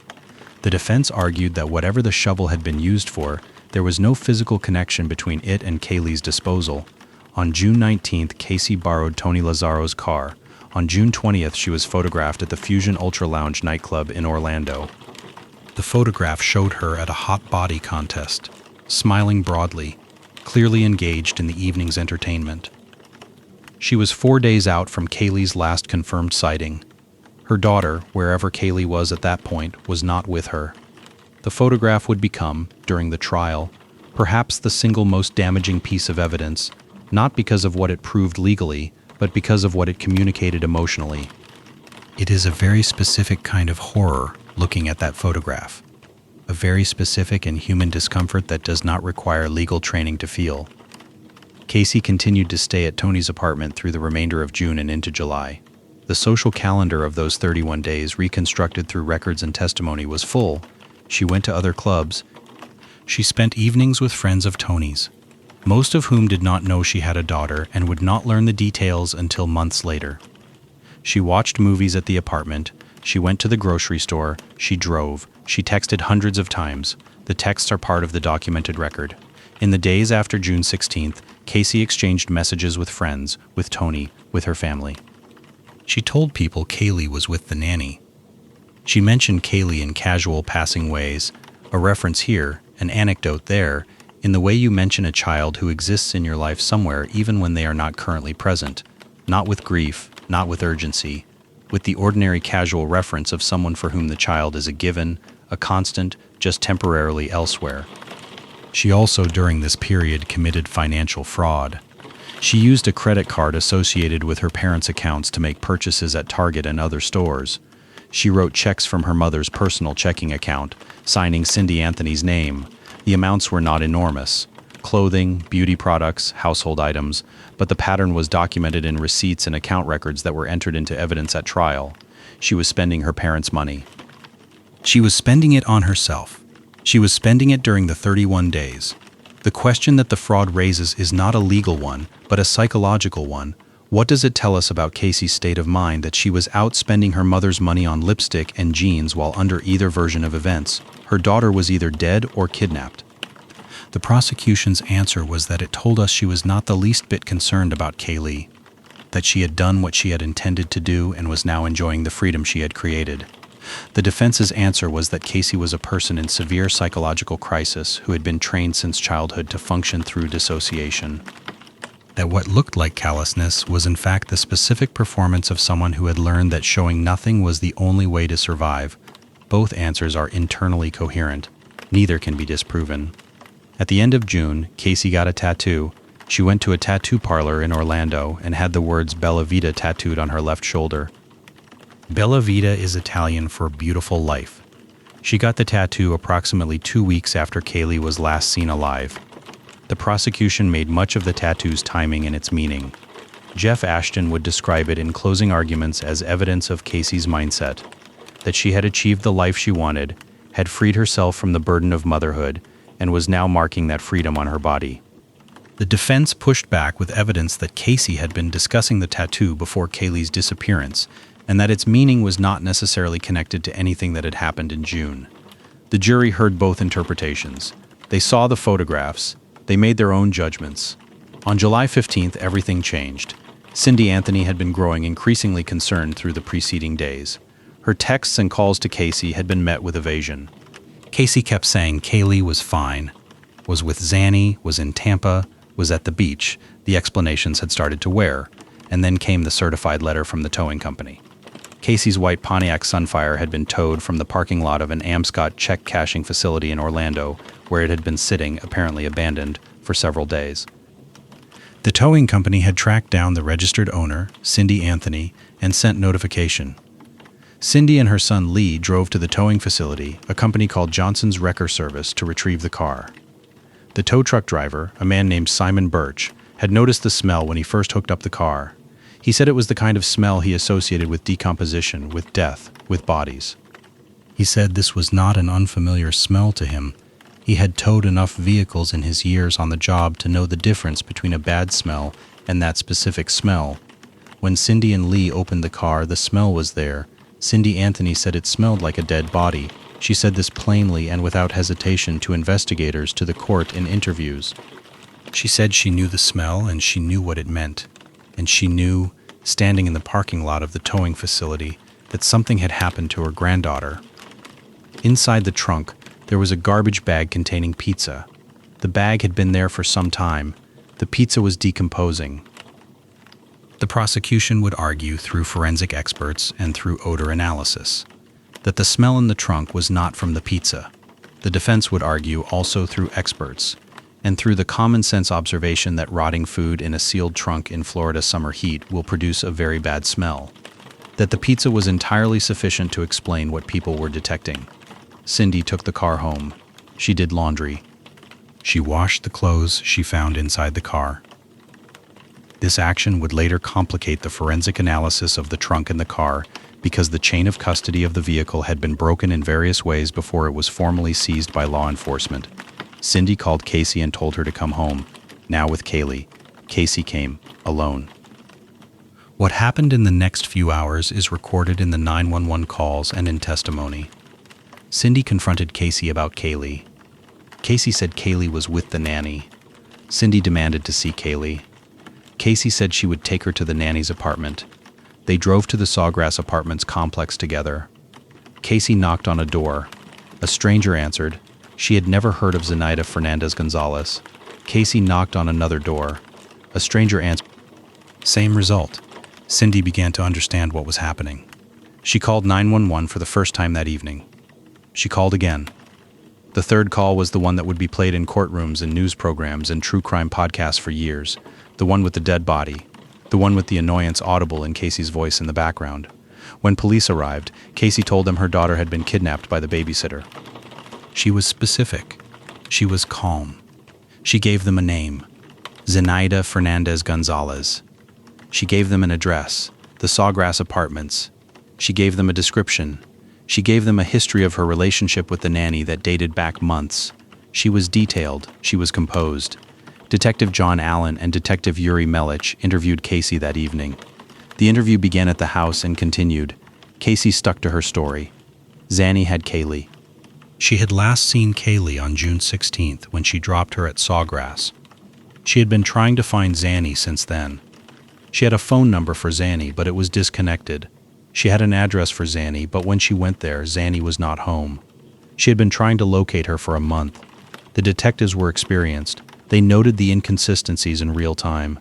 The defense argued that whatever the shovel had been used for, there was no physical connection between it and Caylee's disposal. On June 19th, Casey borrowed Tony Lazzaro's car. On June 20th, she was photographed at the Fusion Ultra Lounge nightclub in Orlando. The photograph showed her at a hot body contest, smiling broadly, clearly engaged in the evening's entertainment. She was 4 days out from Caylee's last confirmed sighting. Her daughter, wherever Caylee was at that point, was not with her. The photograph would become, during the trial, perhaps the single most damaging piece of evidence, not because of what it proved legally, but because of what it communicated emotionally. It is a very specific kind of horror looking at that photograph, a very specific and human discomfort that does not require legal training to feel. Casey continued to stay at Tony's apartment through the remainder of June and into July. The social calendar of those 31 days, reconstructed through records and testimony, was full. She went to other clubs. She spent evenings with friends of Tony's, most of whom did not know she had a daughter and would not learn the details until months later. She watched movies at the apartment. She went to the grocery store. She drove. She texted hundreds of times. The texts are part of the documented record. In the days after June 16th, Casey exchanged messages with friends, with Tony, with her family. She told people Caylee was with the nanny. She mentioned Caylee in casual passing ways, a reference here, an anecdote there, in the way you mention a child who exists in your life somewhere even when they are not currently present, not with grief, not with urgency, with the ordinary casual reference of someone for whom the child is a given, a constant, just temporarily elsewhere. She also, during this period, committed financial fraud. She used a credit card associated with her parents' accounts to make purchases at Target and other stores. She wrote checks from her mother's personal checking account, signing Caylee Anthony's name. The amounts were not enormous. Clothing, beauty products, household items, but the pattern was documented in receipts and account records that were entered into evidence at trial. She was spending her parents' money. She was spending it on herself. She was spending it during the 31 days. The question that the fraud raises is not a legal one, but a psychological one. What does it tell us about Casey's state of mind that she was out spending her mother's money on lipstick and jeans while under either version of events? Her daughter was either dead or kidnapped. The prosecution's answer was that it told us she was not the least bit concerned about Caylee, that she had done what she had intended to do and was now enjoying the freedom she had created. The defense's answer was that Casey was a person in severe psychological crisis who had been trained since childhood to function through dissociation. That what looked like callousness was in fact the specific performance of someone who had learned that showing nothing was the only way to survive. Both answers are internally coherent. Neither can be disproven. At the end of June, Casey got a tattoo. She went to a tattoo parlor in Orlando and had the words Bella Vita tattooed on her left shoulder. Bella Vita is Italian for beautiful life. She got the tattoo approximately 2 weeks after Caylee was last seen alive. The prosecution made much of the tattoo's timing and its meaning. Jeff Ashton would describe it in closing arguments as evidence of Casey's mindset, that she had achieved the life she wanted, had freed herself from the burden of motherhood, and was now marking that freedom on her body. The defense pushed back with evidence that Casey had been discussing the tattoo before Caylee's disappearance, and that its meaning was not necessarily connected to anything that had happened in June. The jury heard both interpretations. They saw the photographs. They made their own judgments. On July 15th, everything changed. Caylee Anthony had been growing increasingly concerned through the preceding days. Her texts and calls to Casey had been met with evasion. Casey kept saying Caylee was fine, was with Zanny, was in Tampa, was at the beach. The explanations had started to wear, and then came the certified letter from the towing company. Casey's white Pontiac Sunfire had been towed from the parking lot of an Amscot check cashing facility in Orlando, where it had been sitting, apparently abandoned, for several days. The towing company had tracked down the registered owner, Caylee Anthony, and sent notification. Cindy and her son Lee drove to the towing facility, a company called Johnson's Wrecker Service, to retrieve the car. The tow truck driver, a man named Simon Birch, had noticed the smell when he first hooked up the car. He said it was the kind of smell he associated with decomposition, with death, with bodies. He said this was not an unfamiliar smell to him. He had towed enough vehicles in his years on the job to know the difference between a bad smell and that specific smell. When Cindy and Lee opened the car, the smell was there. Caylee Anthony said it smelled like a dead body. She said this plainly and without hesitation to investigators, to the court, in interviews. She said she knew the smell and she knew what it meant. And she knew, standing in the parking lot of the towing facility, that something had happened to her granddaughter. Inside the trunk, there was a garbage bag containing pizza. The bag had been there for some time. The pizza was decomposing. The prosecution would argue through forensic experts and through odor analysis that the smell in the trunk was not from the pizza. The defense would argue also through experts and through the common sense observation that rotting food in a sealed trunk in Florida summer heat will produce a very bad smell, that the pizza was entirely sufficient to explain what people were detecting. Cindy took the car home. She did laundry. She washed the clothes she found inside the car. This action would later complicate the forensic analysis of the trunk in the car because the chain of custody of the vehicle had been broken in various ways before it was formally seized by law enforcement. Cindy called Casey and told her to come home, now with Caylee. Casey came, alone. What happened in the next few hours is recorded in the 911 calls and in testimony. Cindy confronted Casey about Caylee. Casey said Caylee was with the nanny. Cindy demanded to see Caylee. Casey said she would take her to the nanny's apartment. They drove to the Sawgrass Apartments complex together. Casey knocked on a door. A stranger answered. She had never heard of Zenaida Fernandez Gonzalez. Casey knocked on another door. A stranger answered. Same result. Cindy began to understand what was happening. She called 911 for the first time that evening. She called again. The third call was the one that would be played in courtrooms and news programs and true crime podcasts for years, the one with the dead body, the one with the annoyance audible in Casey's voice in the background. When police arrived, Casey told them her daughter had been kidnapped by the babysitter. She was specific. She was calm. She gave them a name, Zenaida Fernandez Gonzalez. She gave them an address, the Sawgrass Apartments. She gave them a description. She gave them a history of her relationship with the nanny that dated back months. She was detailed. She was composed. Detective John Allen and Detective Yuri Melich interviewed Casey that evening. The interview began at the house and continued. Casey stuck to her story. Zanny had Caylee. She had last seen Caylee on June 16th when she dropped her at Sawgrass. She had been trying to find Zanny since then. She had a phone number for Zanny, but it was disconnected. She had an address for Zanny, but when she went there, Zanny was not home. She had been trying to locate her for a month. The detectives were experienced. They noted the inconsistencies in real time.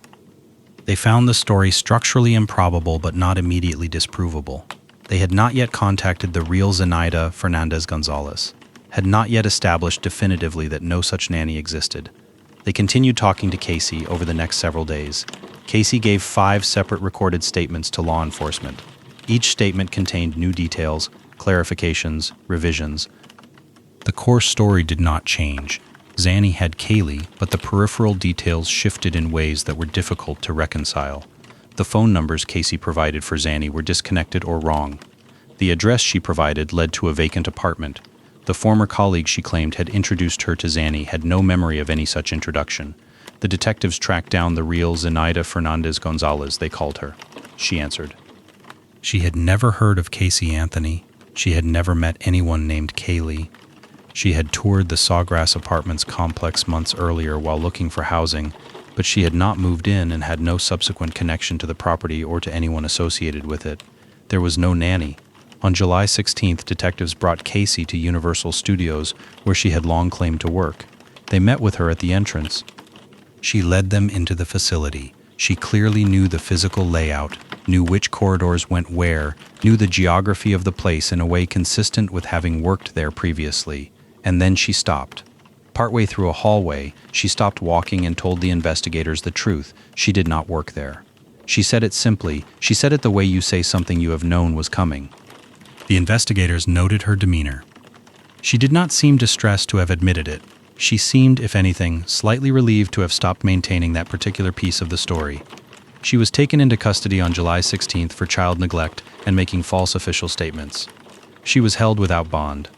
They found the story structurally improbable but not immediately disprovable. They had not yet contacted the real Zenaida Fernandez Gonzalez, had not yet established definitively that no such nanny existed. They continued talking to Casey over the next several days. Casey gave 5 separate recorded statements to law enforcement. Each statement contained new details, clarifications, revisions. The core story did not change. Zanny had Caylee, but the peripheral details shifted in ways that were difficult to reconcile. The phone numbers Casey provided for Zanny were disconnected or wrong. The address she provided led to a vacant apartment. The former colleague she claimed had introduced her to Zanny had no memory of any such introduction. The detectives tracked down the real Zenaida Fernandez Gonzalez, they called her. She answered. She had never heard of Caylee Anthony. She had never met anyone named Caylee. She had toured the Sawgrass Apartments complex months earlier while looking for housing, but she had not moved in and had no subsequent connection to the property or to anyone associated with it. There was no nanny. On July 16th, detectives brought Casey to Universal Studios, where she had long claimed to work. They met with her at the entrance. She led them into the facility. She clearly knew the physical layout, knew which corridors went where, knew the geography of the place in a way consistent with having worked there previously. And then she stopped. Partway through a hallway, she stopped walking and told the investigators the truth. She did not work there. She said it simply. She said it the way you say something you have known was coming. The investigators noted her demeanor. She did not seem distressed to have admitted it. She seemed, if anything, slightly relieved to have stopped maintaining that particular piece of the story. She was taken into custody on July 16th for child neglect and making false official statements. She was held without bond.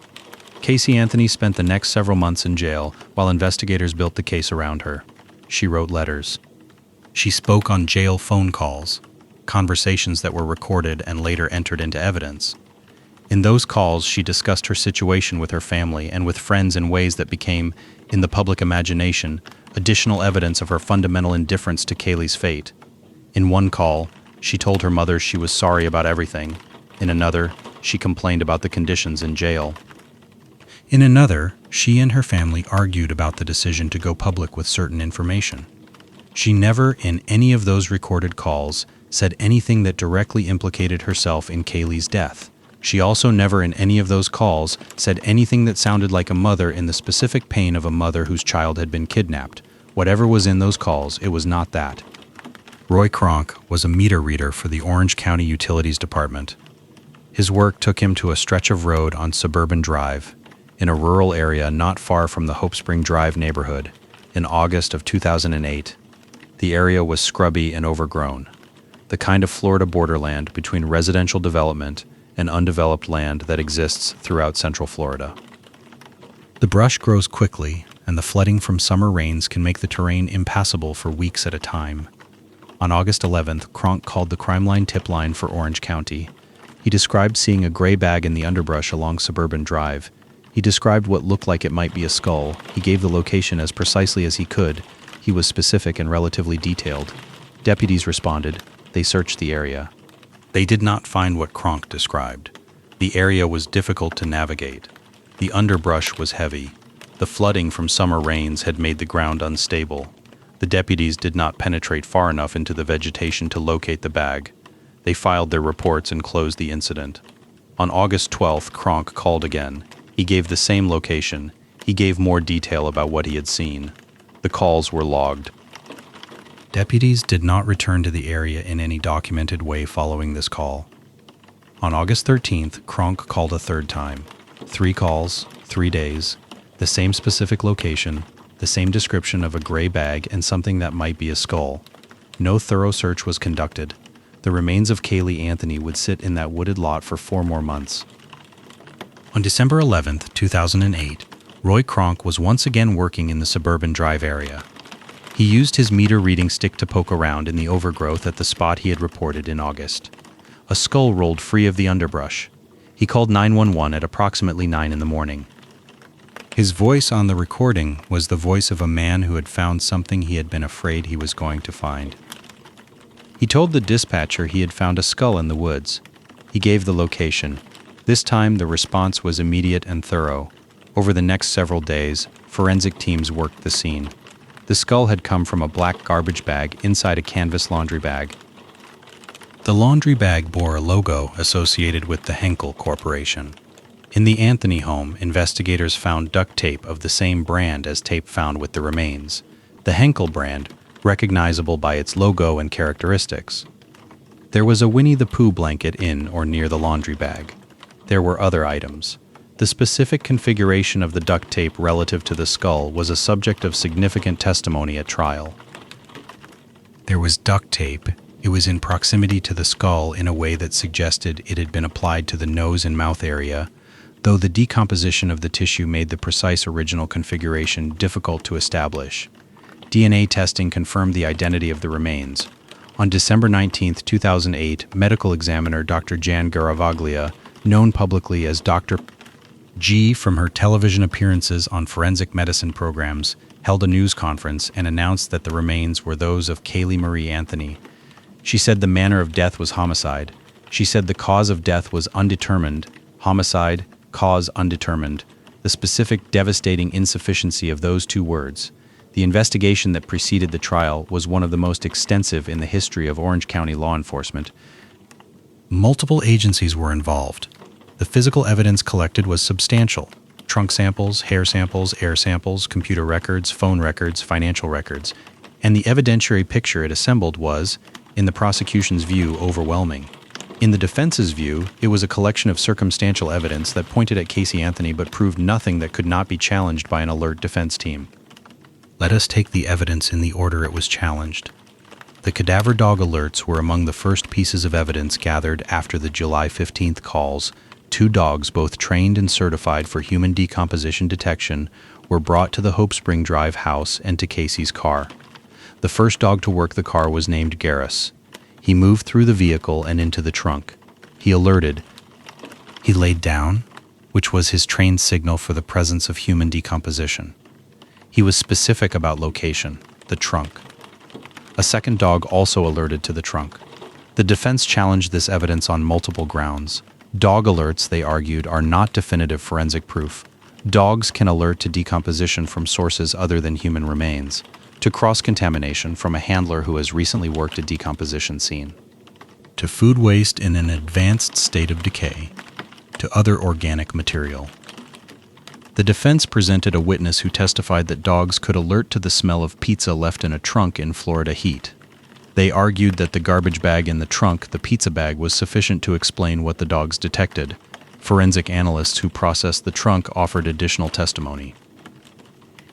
Caylee Anthony spent the next several months in jail while investigators built the case around her. She wrote letters. She spoke on jail phone calls, conversations that were recorded and later entered into evidence. In those calls, she discussed her situation with her family and with friends in ways that became, in the public imagination, additional evidence of her fundamental indifference to Caylee's fate. In one call, she told her mother she was sorry about everything. In another, she complained about the conditions in jail. In another, she and her family argued about the decision to go public with certain information. She never, in any of those recorded calls, said anything that directly implicated herself in Caylee's death. She also never in any of those calls said anything that sounded like a mother in the specific pain of a mother whose child had been kidnapped. Whatever was in those calls, it was not that. Roy Kronk was a meter reader for the Orange County Utilities Department. His work took him to a stretch of road on Suburban Drive, in a rural area not far from the Hope Spring Drive neighborhood, in August of 2008. The area was scrubby and overgrown, the kind of Florida borderland between residential development and undeveloped land that exists throughout Central Florida. The brush grows quickly, and the flooding from summer rains can make the terrain impassable for weeks at a time. On August 11th, Kronk called the crime line tip line for Orange County. He described seeing a gray bag in the underbrush along Suburban Drive. He described what looked like it might be a skull. He gave the location as precisely as he could. He was specific and relatively detailed. Deputies responded. They searched the area. They did not find what Kronk described. The area was difficult to navigate. The underbrush was heavy. The flooding from summer rains had made the ground unstable. The deputies did not penetrate far enough into the vegetation to locate the bag. They filed their reports and closed the incident. On August 12th, Kronk called again. He gave the same location. He gave more detail about what he had seen. The calls were logged. Deputies did not return to the area in any documented way following this call. On August 13th, Kronk called a third time. 3 calls, 3 days, the same specific location, the same description of a gray bag and something that might be a skull. No thorough search was conducted. The remains of Caylee Anthony would sit in that wooded lot for 4 more months. On December 11th, 2008, Roy Kronk was once again working in the suburban Drive area. He used his meter reading stick to poke around in the overgrowth at the spot he had reported in August. A skull rolled free of the underbrush. He called 911 at approximately 9 in the morning. His voice on the recording was the voice of a man who had found something he had been afraid he was going to find. He told the dispatcher he had found a skull in the woods. He gave the location. This time, the response was immediate and thorough. Over the next several days, forensic teams worked the scene. The skull had come from a black garbage bag inside a canvas laundry bag. The laundry bag bore a logo associated with the Henkel Corporation. In the Anthony home, investigators found duct tape of the same brand as tape found with the remains. The Henkel brand, recognizable by its logo and characteristics. There was a Winnie the Pooh blanket in or near the laundry bag. There were other items. The specific configuration of the duct tape relative to the skull was a subject of significant testimony at trial. There was duct tape. It was in proximity to the skull in a way that suggested it had been applied to the nose and mouth area, though the decomposition of the tissue made the precise original configuration difficult to establish. DNA testing confirmed the identity of the remains. On December 19, 2008, medical examiner Dr. Jan Garavaglia, known publicly as Dr. G from her television appearances on forensic medicine programs, held a news conference and announced that the remains were those of Caylee Marie Anthony. She said the manner of death was homicide. She said the cause of death was undetermined. Homicide, cause undetermined. The specific devastating insufficiency of those 2 words. The investigation that preceded the trial was one of the most extensive in the history of Orange County law enforcement. Multiple agencies were involved. The physical evidence collected was substantial. Trunk samples, hair samples, air samples, computer records, phone records, financial records. And the evidentiary picture it assembled was, in the prosecution's view, overwhelming. In the defense's view, it was a collection of circumstantial evidence that pointed at Caylee Anthony but proved nothing that could not be challenged by an alert defense team. Let us take the evidence in the order it was challenged. The cadaver dog alerts were among the first pieces of evidence gathered after the July 15th calls. 2 dogs, both trained and certified for human decomposition detection, were brought to the Hope Spring Drive house and to Casey's car. The first dog to work the car was named Garrus. He moved through the vehicle and into the trunk. He alerted. He laid down, which was his trained signal for the presence of human decomposition. He was specific about location, the trunk. A second dog also alerted to the trunk. The defense challenged this evidence on multiple grounds. Dog alerts, they argued, are not definitive forensic proof. Dogs can alert to decomposition from sources other than human remains, to cross-contamination from a handler who has recently worked a decomposition scene, to food waste in an advanced state of decay, to other organic material. The defense presented a witness who testified that dogs could alert to the smell of pizza left in a trunk in Florida heat. They argued that the garbage bag in the trunk, the pizza bag, was sufficient to explain what the dogs detected. Forensic analysts who processed the trunk offered additional testimony.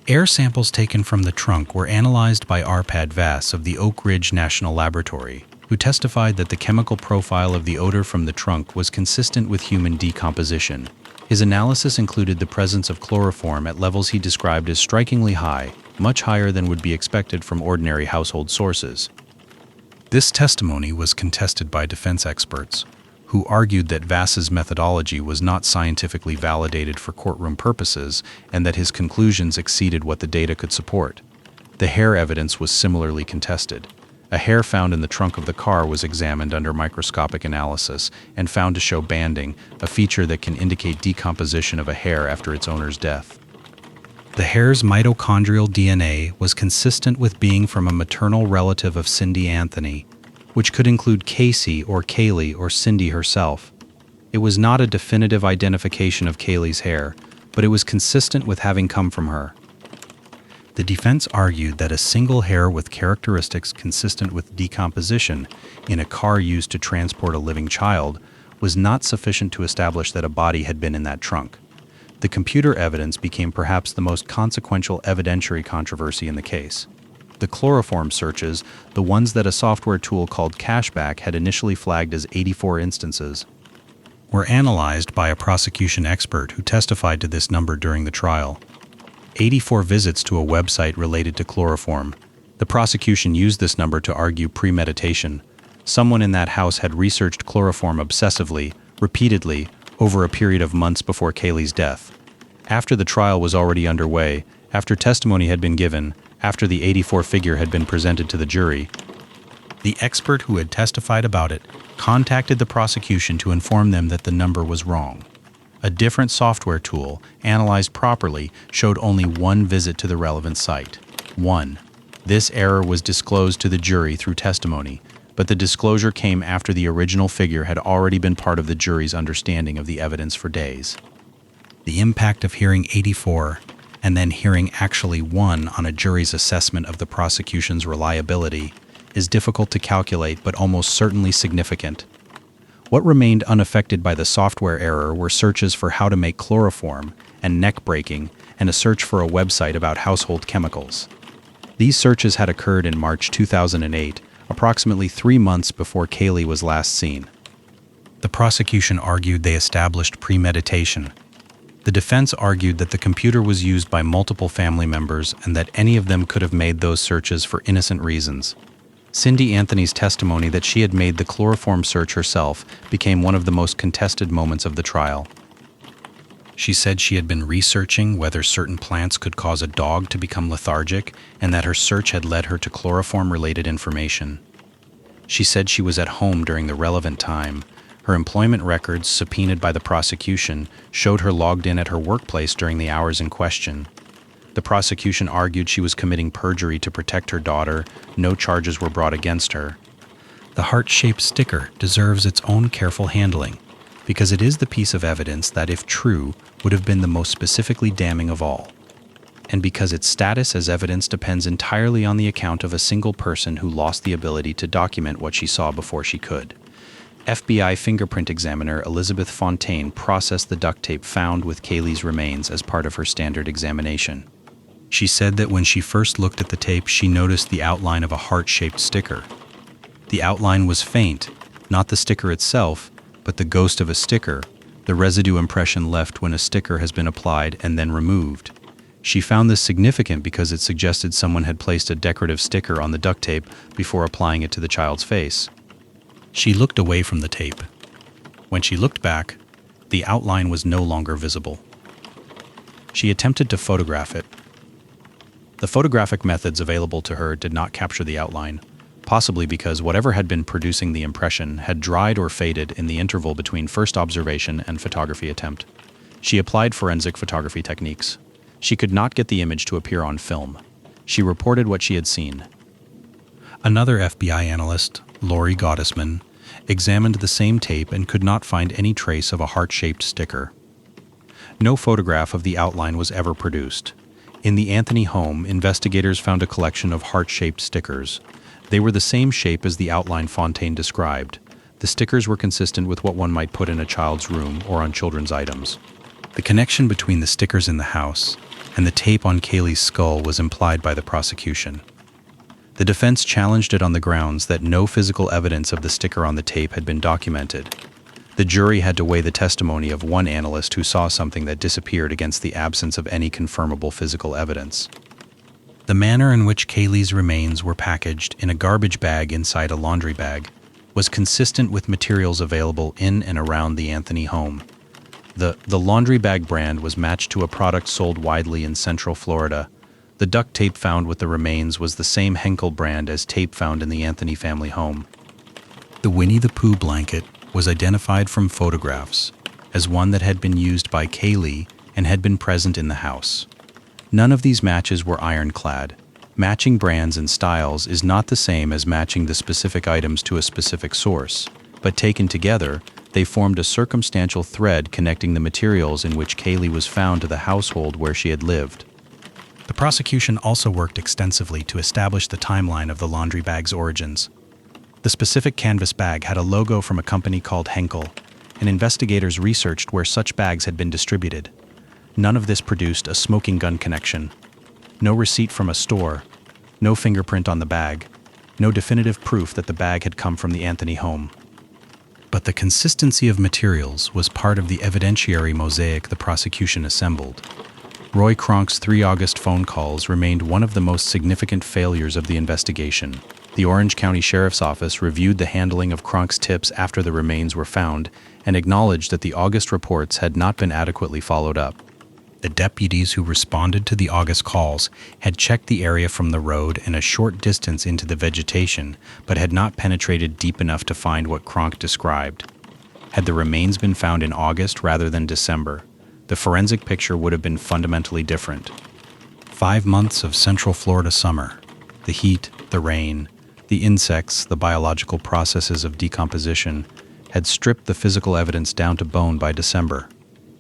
Air samples taken from the trunk were analyzed by Arpad Vass of the Oak Ridge National Laboratory, who testified that the chemical profile of the odor from the trunk was consistent with human decomposition. His analysis included the presence of chloroform at levels he described as strikingly high, much higher than would be expected from ordinary household sources. This testimony was contested by defense experts, who argued that Vass's methodology was not scientifically validated for courtroom purposes and that his conclusions exceeded what the data could support. The hair evidence was similarly contested. A hair found in the trunk of the car was examined under microscopic analysis and found to show banding, a feature that can indicate decomposition of a hair after its owner's death. The hair's mitochondrial DNA was consistent with being from a maternal relative of Cindy Anthony, which could include Casey or Caylee or Cindy herself. It was not a definitive identification of Caylee's hair, but it was consistent with having come from her. The defense argued that a single hair with characteristics consistent with decomposition in a car used to transport a living child was not sufficient to establish that a body had been in that trunk. The computer evidence became perhaps the most consequential evidentiary controversy in the case. The chloroform searches, the ones that a software tool called Cashback had initially flagged as 84 instances, were analyzed by a prosecution expert who testified to this number during the trial. 84 visits to a website related to chloroform. The prosecution used this number to argue premeditation. Someone in that house had researched chloroform obsessively, repeatedly, over a period of months before Caylee's death. After the trial was already underway, after testimony had been given, after the 84 figure had been presented to the jury, the expert who had testified about it contacted the prosecution to inform them that the number was wrong. A different software tool, analyzed properly, showed only one visit to the relevant site. 1. This error was disclosed to the jury through testimony, but the disclosure came after the original figure had already been part of the jury's understanding of the evidence for days. The impact of hearing 84 and then hearing actually 1 on a jury's assessment of the prosecution's reliability is difficult to calculate but almost certainly significant. What remained unaffected by the software error were searches for how to make chloroform and neck breaking and a search for a website about household chemicals. These searches had occurred in March 2008, approximately 3 months before Caylee was last seen. The prosecution argued they established premeditation. The defense argued that the computer was used by multiple family members and that any of them could have made those searches for innocent reasons. Caylee Anthony's testimony that she had made the chloroform search herself became one of the most contested moments of the trial. She said she had been researching whether certain plants could cause a dog to become lethargic and that her search had led her to chloroform-related information. She said she was at home during the relevant time. Her employment records, subpoenaed by the prosecution, showed her logged in at her workplace during the hours in question. The prosecution argued she was committing perjury to protect her daughter. No charges were brought against her. The heart-shaped sticker deserves its own careful handling, because it is the piece of evidence that, if true, would have been the most specifically damning of all. And because its status as evidence depends entirely on the account of a single person who lost the ability to document what she saw before she could. FBI fingerprint examiner Elizabeth Fontaine processed the duct tape found with Caylee's remains as part of her standard examination. She said that when she first looked at the tape, she noticed the outline of a heart-shaped sticker. The outline was faint, not the sticker itself, but the ghost of a sticker, the residue impression left when a sticker has been applied and then removed. She found this significant because it suggested someone had placed a decorative sticker on the duct tape before applying it to the child's face. She looked away from the tape. When she looked back, the outline was no longer visible. She attempted to photograph it. The photographic methods available to her did not capture the outline, possibly because whatever had been producing the impression had dried or faded in the interval between first observation and photography attempt. She applied forensic photography techniques. She could not get the image to appear on film. She reported what she had seen. Another FBI analyst, Lori Gottesman, examined the same tape and could not find any trace of a heart-shaped sticker. No photograph of the outline was ever produced. In the Anthony home, investigators found a collection of heart-shaped stickers. They were the same shape as the outline Fontaine described. The stickers were consistent with what one might put in a child's room or on children's items. The connection between the stickers in the house and the tape on Caylee's skull was implied by the prosecution. The defense challenged it on the grounds that no physical evidence of the sticker on the tape had been documented. The jury had to weigh the testimony of one analyst who saw something that disappeared against the absence of any confirmable physical evidence. The manner in which Caylee's remains were packaged in a garbage bag inside a laundry bag was consistent with materials available in and around the Anthony home. The laundry bag brand was matched to a product sold widely in Central Florida. The duct tape found with the remains was the same Henkel brand as tape found in the Anthony family home. The Winnie the Pooh blanket was identified from photographs as one that had been used by Caylee and had been present in the house. None of these matches were ironclad. Matching brands and styles is not the same as matching the specific items to a specific source, but taken together, They formed a circumstantial thread connecting the materials in which Caylee was found to the household where she had lived. The prosecution also worked extensively to establish the timeline of the laundry bag's origins. The specific canvas bag had a logo from a company called Henkel, and investigators researched where such bags had been distributed. None of this produced a smoking gun connection. No receipt from a store, no fingerprint on the bag, no definitive proof that the bag had come from the Anthony home. But the consistency of materials was part of the evidentiary mosaic the prosecution assembled. Roy Cronk's 3 August phone calls remained one of the most significant failures of the investigation. The Orange County Sheriff's Office reviewed the handling of Cronk's tips after the remains were found and acknowledged that the August reports had not been adequately followed up. The deputies who responded to the August calls had checked the area from the road and a short distance into the vegetation, but had not penetrated deep enough to find what Cronk described. Had the remains been found in August rather than December, the forensic picture would have been fundamentally different. 5 months of Central Florida summer, the heat, the rain, the insects, the biological processes of decomposition, had stripped the physical evidence down to bone by December.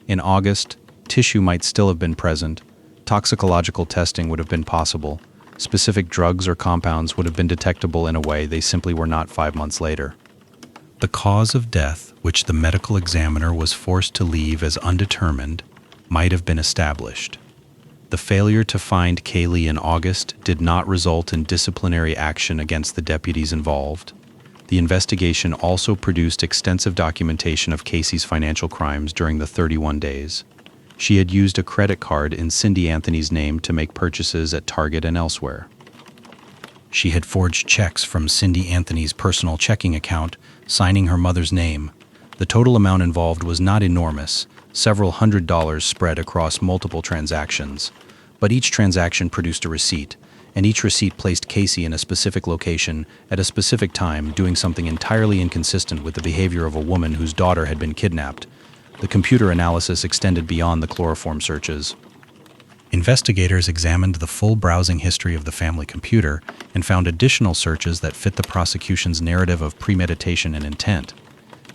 In August, tissue might still have been present, toxicological testing would have been possible, specific drugs or compounds would have been detectable in a way they simply were not 5 months later. The cause of death, which the medical examiner was forced to leave as undetermined, might have been established. The failure to find Caylee in August did not result in disciplinary action against the deputies involved. The investigation also produced extensive documentation of Casey's financial crimes during the 31 days. She had used a credit card in Cindy Anthony's name to make purchases at Target and elsewhere. She had forged checks from Cindy Anthony's personal checking account, signing her mother's name. The total amount involved was not enormous, several $100s spread across multiple transactions. But each transaction produced a receipt, and each receipt placed Caylee in a specific location at a specific time, doing something entirely inconsistent with the behavior of a woman whose daughter had been kidnapped. The computer analysis extended beyond the chloroform searches. Investigators examined the full browsing history of the family computer and found additional searches that fit the prosecution's narrative of premeditation and intent.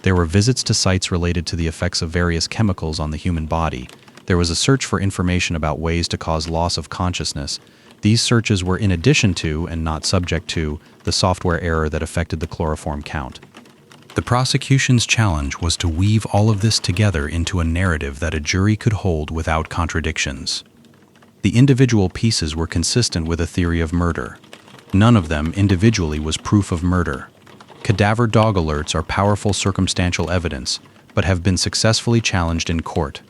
There were visits to sites related to the effects of various chemicals on the human body. There was a search for information about ways to cause loss of consciousness. These searches were in addition to, and not subject to, the software error that affected the chloroform count. The prosecution's challenge was to weave all of this together into a narrative that a jury could hold without contradictions. The individual pieces were consistent with a theory of murder. None of them individually was proof of murder. Cadaver dog alerts are powerful circumstantial evidence, but have been successfully challenged in court.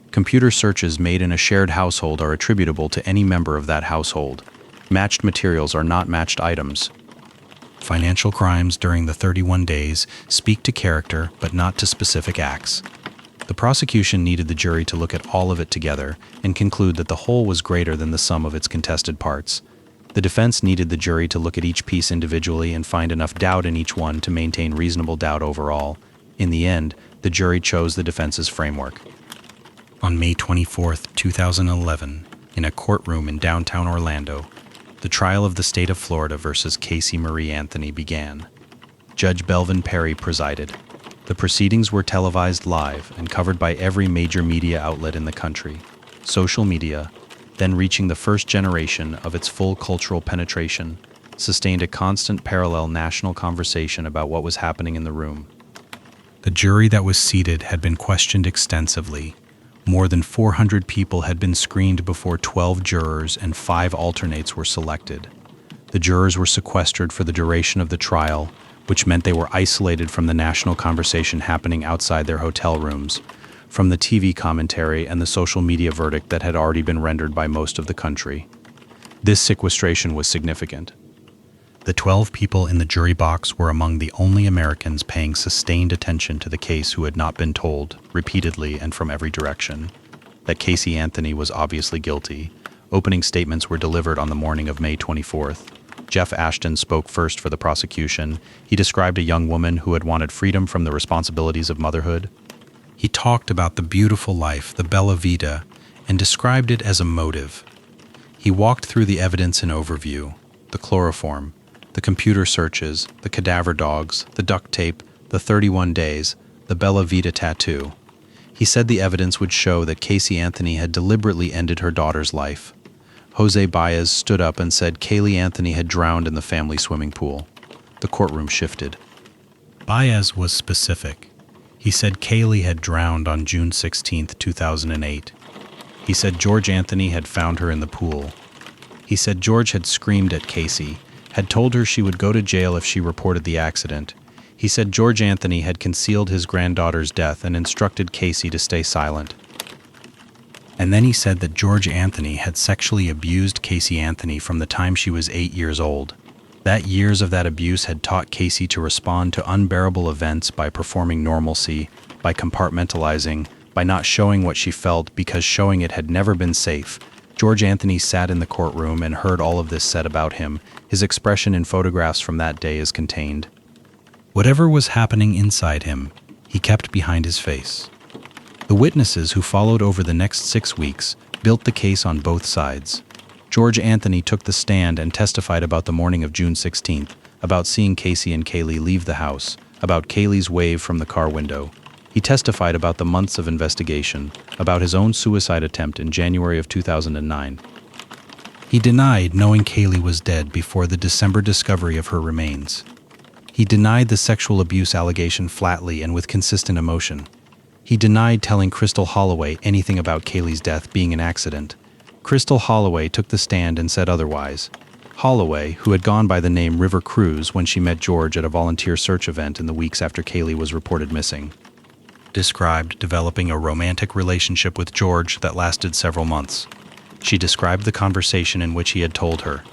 Computer searches made in a shared household are attributable to any member of that household. Matched materials are not matched items. Financial crimes during the 31 days speak to character, but not to specific acts. The prosecution needed the jury to look at all of it together and conclude that the whole was greater than the sum of its contested parts. The defense needed the jury to look at each piece individually and find enough doubt in each one to maintain reasonable doubt overall. In the end, the jury chose the defense's framework. On May 24, 2011, in a courtroom in downtown Orlando, the trial of the state of Florida versus Caylee Marie Anthony began. Judge Belvin Perry presided. The proceedings were televised live and covered by every major media outlet in the country. Social media, then reaching the first generation of its full cultural penetration, sustained a constant parallel national conversation about what was happening in the room. The jury that was seated had been questioned extensively. More than 400 people had been screened before 12 jurors and 5 alternates were selected. The jurors were sequestered for the duration of the trial, which meant they were isolated from the national conversation happening outside their hotel rooms, from the TV commentary and the social media verdict that had already been rendered by most of the country. This sequestration was significant. The 12 people in the jury box were among the only Americans paying sustained attention to the case who had not been told, repeatedly and from every direction, that Caylee Anthony was obviously guilty. Opening statements were delivered on the morning of May 24th. Jeff Ashton spoke first for the prosecution. He described a young woman who had wanted freedom from the responsibilities of motherhood. He talked about the beautiful life, the bella vita, and described it as a motive. He walked through the evidence in overview, the chloroform, the computer searches, the cadaver dogs, the duct tape, the 31 days, the Bella Vita tattoo. He said the evidence would show that Caylee Anthony had deliberately ended her daughter's life. Jose Baez stood up and said Caylee Anthony had drowned in the family swimming pool. The courtroom shifted. Baez was specific. He said Caylee had drowned on June 16, 2008. He said George Anthony had found her in the pool. He said George had screamed at Caylee, had told her she would go to jail if she reported the accident. He said George Anthony had concealed his granddaughter's death and instructed Caylee to stay silent. And then he said that George Anthony had sexually abused Caylee Anthony from the time she was 8 years old. That years of that abuse had taught Caylee to respond to unbearable events by performing normalcy, by compartmentalizing, by not showing what she felt because showing it had never been safe. George Anthony sat in the courtroom and heard all of this said about him. His expression in photographs from that day is contained. Whatever was happening inside him, he kept behind his face. The witnesses who followed over the next 6 weeks built the case on both sides. George Anthony took the stand and testified about the morning of June 16th, about seeing Caylee and Caylee leave the house, about Caylee's wave from the car window. He testified about the months of investigation, about his own suicide attempt in January of 2009. He denied knowing Caylee was dead before the December discovery of her remains. He denied the sexual abuse allegation flatly and with consistent emotion. He denied telling Crystal Holloway anything about Caylee's death being an accident. Crystal Holloway took the stand and said otherwise. Holloway, who had gone by the name River Cruz when she met George at a volunteer search event in the weeks after Caylee was reported missing, described developing a romantic relationship with George that lasted several months. She described the conversation in which he had told her.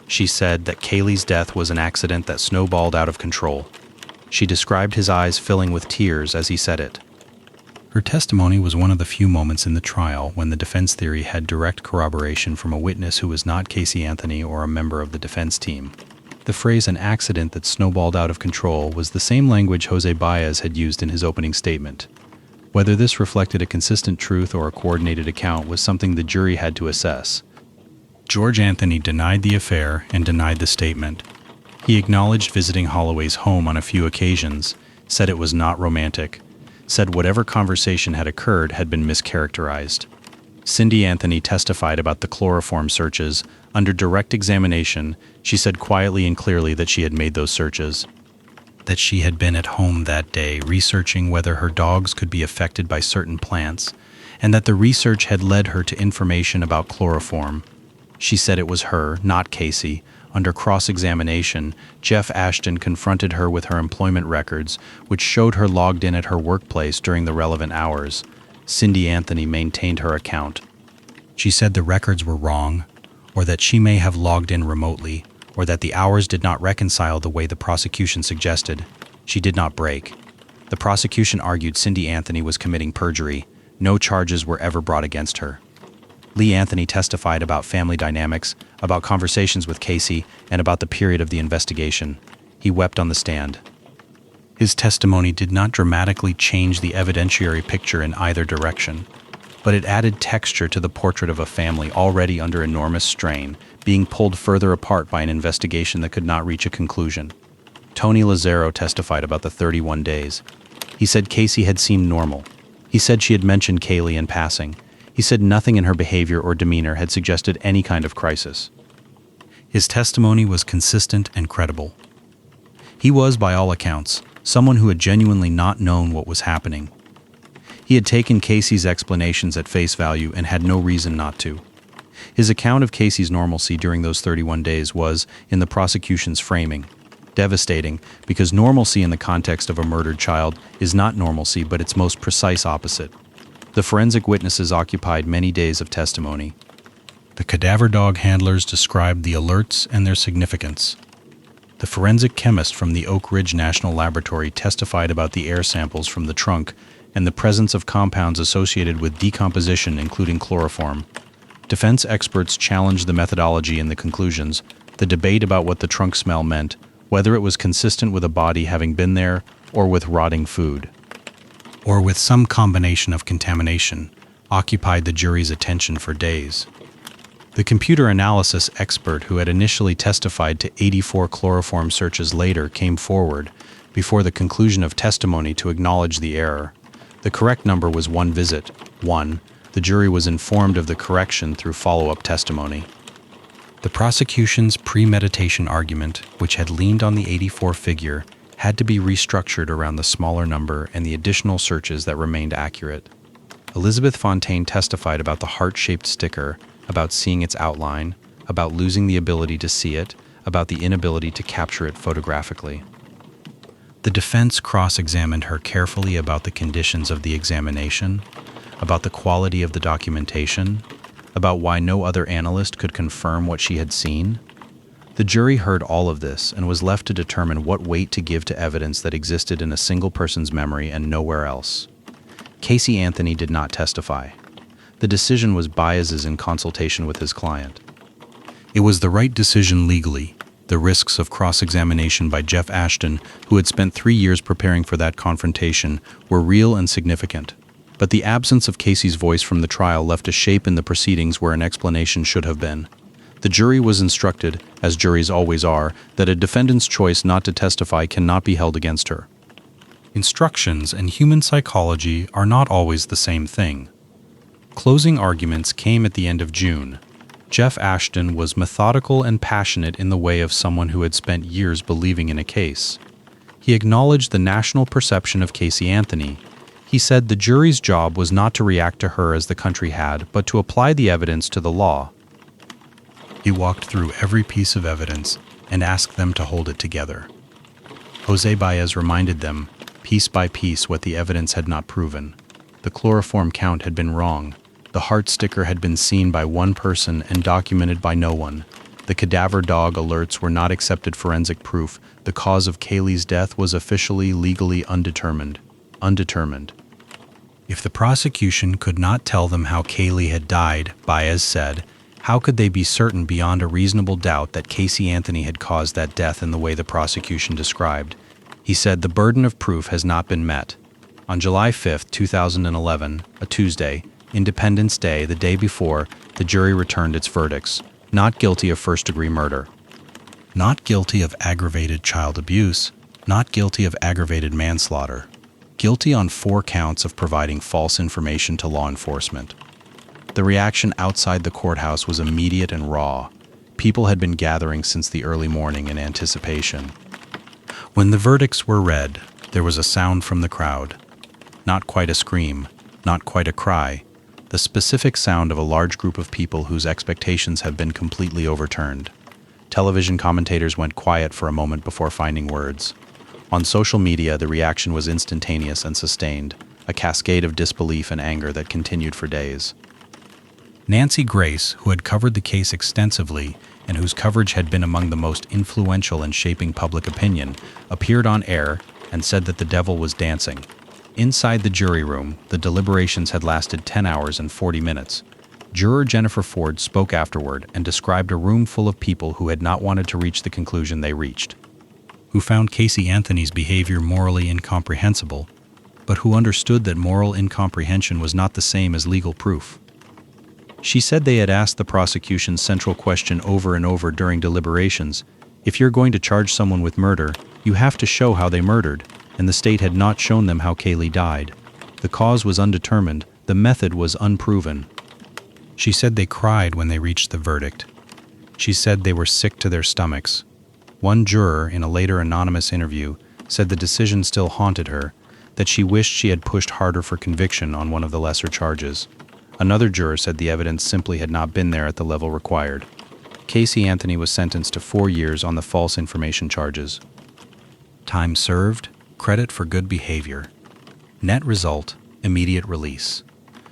She said that Caylee's death was an accident that snowballed out of control. She described his eyes filling with tears as he said it. Her testimony was one of the few moments in the trial when the defense theory had direct corroboration from a witness who was not Caylee Anthony or a member of the defense team. The phrase "an accident that snowballed out of control" was the same language Jose Baez had used in his opening statement. Whether this reflected a consistent truth or a coordinated account was something the jury had to assess. George Anthony denied the affair and denied the statement. He acknowledged visiting Holloway's home on a few occasions, said it was not romantic, said whatever conversation had occurred had been mischaracterized. Cindy Anthony testified about the chloroform searches. Under direct examination, she said quietly and clearly that she had made those searches, that she had been at home that day researching whether her dogs could be affected by certain plants, and that the research had led her to information about chloroform. She said it was her, not Caylee. Under cross-examination, Jeff Ashton confronted her with her employment records, which showed her logged in at her workplace during the relevant hours. Cindy Anthony maintained her account. She said the records were wrong, or that she may have logged in remotely, or that the hours did not reconcile the way the prosecution suggested. She did not break. The prosecution argued Cindy Anthony was committing perjury. No charges were ever brought against her. Lee Anthony testified about family dynamics, about conversations with Caylee, and about the period of the investigation. He wept on the stand. His testimony did not dramatically change the evidentiary picture in either direction, but it added texture to the portrait of a family already under enormous strain, being pulled further apart by an investigation that could not reach a conclusion. Tony Lazaro testified about the 31 days. He said Caylee had seemed normal. He said she had mentioned Caylee in passing. He said nothing in her behavior or demeanor had suggested any kind of crisis. His testimony was consistent and credible. He was, by all accounts, someone who had genuinely not known what was happening. He had taken Caylee's explanations at face value and had no reason not to. His account of Caylee's normalcy during those 31 days was, in the prosecution's framing, devastating because normalcy in the context of a murdered child is not normalcy but its most precise opposite. The forensic witnesses occupied many days of testimony. The cadaver dog handlers described the alerts and their significance. The forensic chemist from the Oak Ridge National Laboratory testified about the air samples from the trunk and the presence of compounds associated with decomposition, including chloroform. Defense experts challenged the methodology and the conclusions, the debate about what the trunk smell meant, whether it was consistent with a body having been there or with rotting food, or with some combination of contamination, occupied the jury's attention for days. The computer analysis expert who had initially testified to 84 chloroform searches later came forward before the conclusion of testimony to acknowledge the error. The correct number was 1 visit. 1. The jury was informed of the correction through follow-up testimony. The prosecution's premeditation argument, which had leaned on the 84 figure, had to be restructured around the smaller number and the additional searches that remained accurate. Elizabeth Fontaine testified about the heart-shaped sticker, about seeing its outline, about losing the ability to see it, about the inability to capture it photographically. The defense cross-examined her carefully about the conditions of the examination, about the quality of the documentation, about why no other analyst could confirm what she had seen. The jury heard all of this and was left to determine what weight to give to evidence that existed in a single person's memory and nowhere else. Caylee Anthony did not testify. The decision was Baez's in consultation with his client. It was the right decision legally. The risks of cross-examination by Jeff Ashton, who had spent 3 years preparing for that confrontation, were real and significant. But the absence of Casey's voice from the trial left a shape in the proceedings where an explanation should have been. The jury was instructed, as juries always are, that a defendant's choice not to testify cannot be held against her. Instructions and human psychology are not always the same thing. Closing arguments came at the end of June. Jeff Ashton was methodical and passionate in the way of someone who had spent years believing in a case. He acknowledged the national perception of Caylee Anthony. He said the jury's job was not to react to her as the country had, but to apply the evidence to the law. He walked through every piece of evidence and asked them to hold it together. Jose Baez reminded them, piece by piece, what the evidence had not proven. The chloroform count had been wrong. The heart sticker had been seen by one person and documented by no one. The cadaver dog alerts were not accepted forensic proof. The cause of Caylee's death was officially, legally undetermined. Undetermined. If the prosecution could not tell them how Caylee had died, Baez said, how could they be certain beyond a reasonable doubt that Caylee Anthony had caused that death in the way the prosecution described? He said the burden of proof has not been met. On July 5, 2011, a Tuesday, Independence Day, the day before, the jury returned its verdicts. Not guilty of first-degree murder. Not guilty of aggravated child abuse. Not guilty of aggravated manslaughter. Guilty on 4 counts of providing false information to law enforcement. The reaction outside the courthouse was immediate and raw. People had been gathering since the early morning in anticipation. When the verdicts were read, there was a sound from the crowd. Not quite a scream, not quite a cry. The specific sound of a large group of people whose expectations had been completely overturned. Television commentators went quiet for a moment before finding words. On social media, the reaction was instantaneous and sustained, a cascade of disbelief and anger that continued for days. Nancy Grace, who had covered the case extensively and whose coverage had been among the most influential in shaping public opinion, appeared on air and said that the devil was dancing. Inside the jury room, the deliberations had lasted 10 hours and 40 minutes. Juror Jennifer Ford spoke afterward and described a room full of people who had not wanted to reach the conclusion they reached, who found Caylee Anthony's behavior morally incomprehensible, but who understood that moral incomprehension was not the same as legal proof. She said they had asked the prosecution's central question over and over during deliberations: if you're going to charge someone with murder, you have to show how they murdered, and the state had not shown them how Caylee died. The cause was undetermined, the method was unproven. She said they cried when they reached the verdict. She said they were sick to their stomachs. One juror, in a later anonymous interview, said the decision still haunted her, that she wished she had pushed harder for conviction on one of the lesser charges. Another juror said the evidence simply had not been there at the level required. Caylee Anthony was sentenced to 4 years on the false information charges. Time served, credit for good behavior. Net result, immediate release.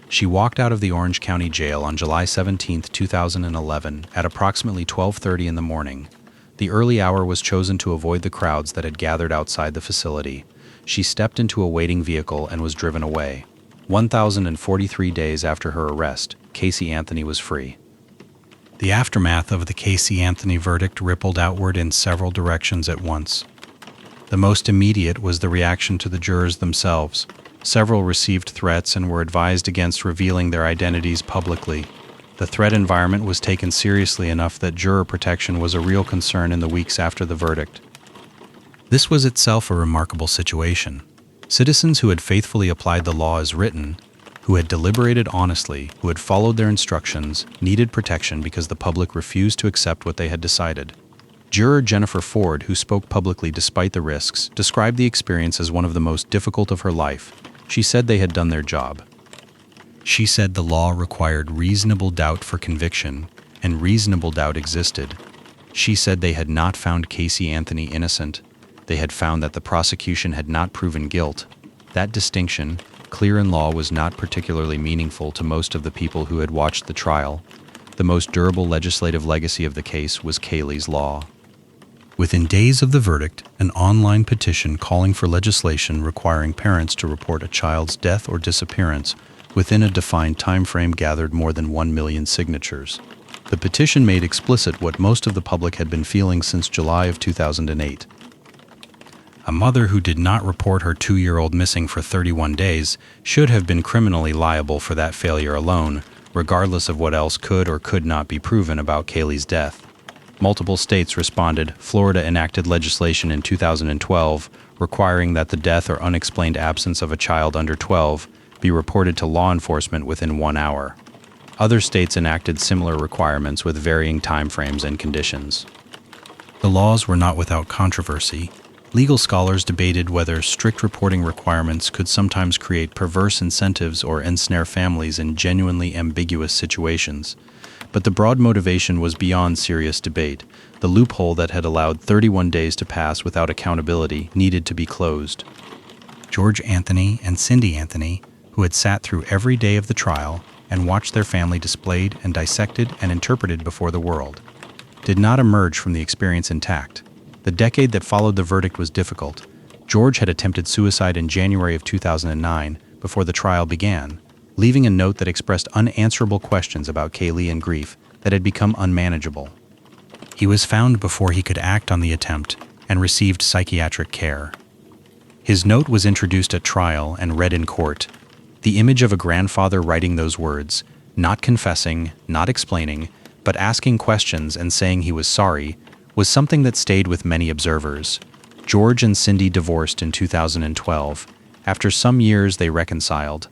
She walked out of the Orange County Jail on July 17, 2011, at approximately 12:30 in the morning. The early hour was chosen to avoid the crowds that had gathered outside the facility. She stepped into a waiting vehicle and was driven away. 1,043 days after her arrest, Caylee Anthony was free. The aftermath of the Caylee Anthony verdict rippled outward in several directions at once. The most immediate was the reaction to the jurors themselves. Several received threats and were advised against revealing their identities publicly. The threat environment was taken seriously enough that juror protection was a real concern in the weeks after the verdict. This was itself a remarkable situation. Citizens who had faithfully applied the law as written, who had deliberated honestly, who had followed their instructions, needed protection because the public refused to accept what they had decided. Juror Jennifer Ford, who spoke publicly despite the risks, described the experience as one of the most difficult of her life. She said they had done their job. She said the law required reasonable doubt for conviction, and reasonable doubt existed. She said they had not found Caylee Anthony innocent. They had found that the prosecution had not proven guilt. That distinction, clear in law, was not particularly meaningful to most of the people who had watched the trial. The most durable legislative legacy of the case was Caylee's law. Within days of the verdict, an online petition calling for legislation requiring parents to report a child's death or disappearance within a defined time frame gathered more than 1 million signatures. The petition made explicit what most of the public had been feeling since July of 2008. A mother who did not report her 2-year-old missing for 31 days should have been criminally liable for that failure alone, regardless of what else could or could not be proven about Caylee's death. Multiple states responded. Florida enacted legislation in 2012 requiring that the death or unexplained absence of a child under 12 be reported to law enforcement within 1 hour. Other states enacted similar requirements with varying timeframes and conditions. The laws were not without controversy. Legal scholars debated whether strict reporting requirements could sometimes create perverse incentives or ensnare families in genuinely ambiguous situations. But the broad motivation was beyond serious debate. The loophole that had allowed 31 days to pass without accountability needed to be closed. George Anthony and Cindy Anthony, who had sat through every day of the trial and watched their family displayed and dissected and interpreted before the world, did not emerge from the experience intact. The decade that followed the verdict was difficult. George had attempted suicide in January of 2009 before the trial began, leaving a note that expressed unanswerable questions about Caylee and grief that had become unmanageable. He was found before he could act on the attempt and received psychiatric care. His note was introduced at trial and read in court. The image of a grandfather writing those words, not confessing, not explaining, but asking questions and saying he was sorry, was something that stayed with many observers. George and Cindy divorced in 2012. After some years, they reconciled.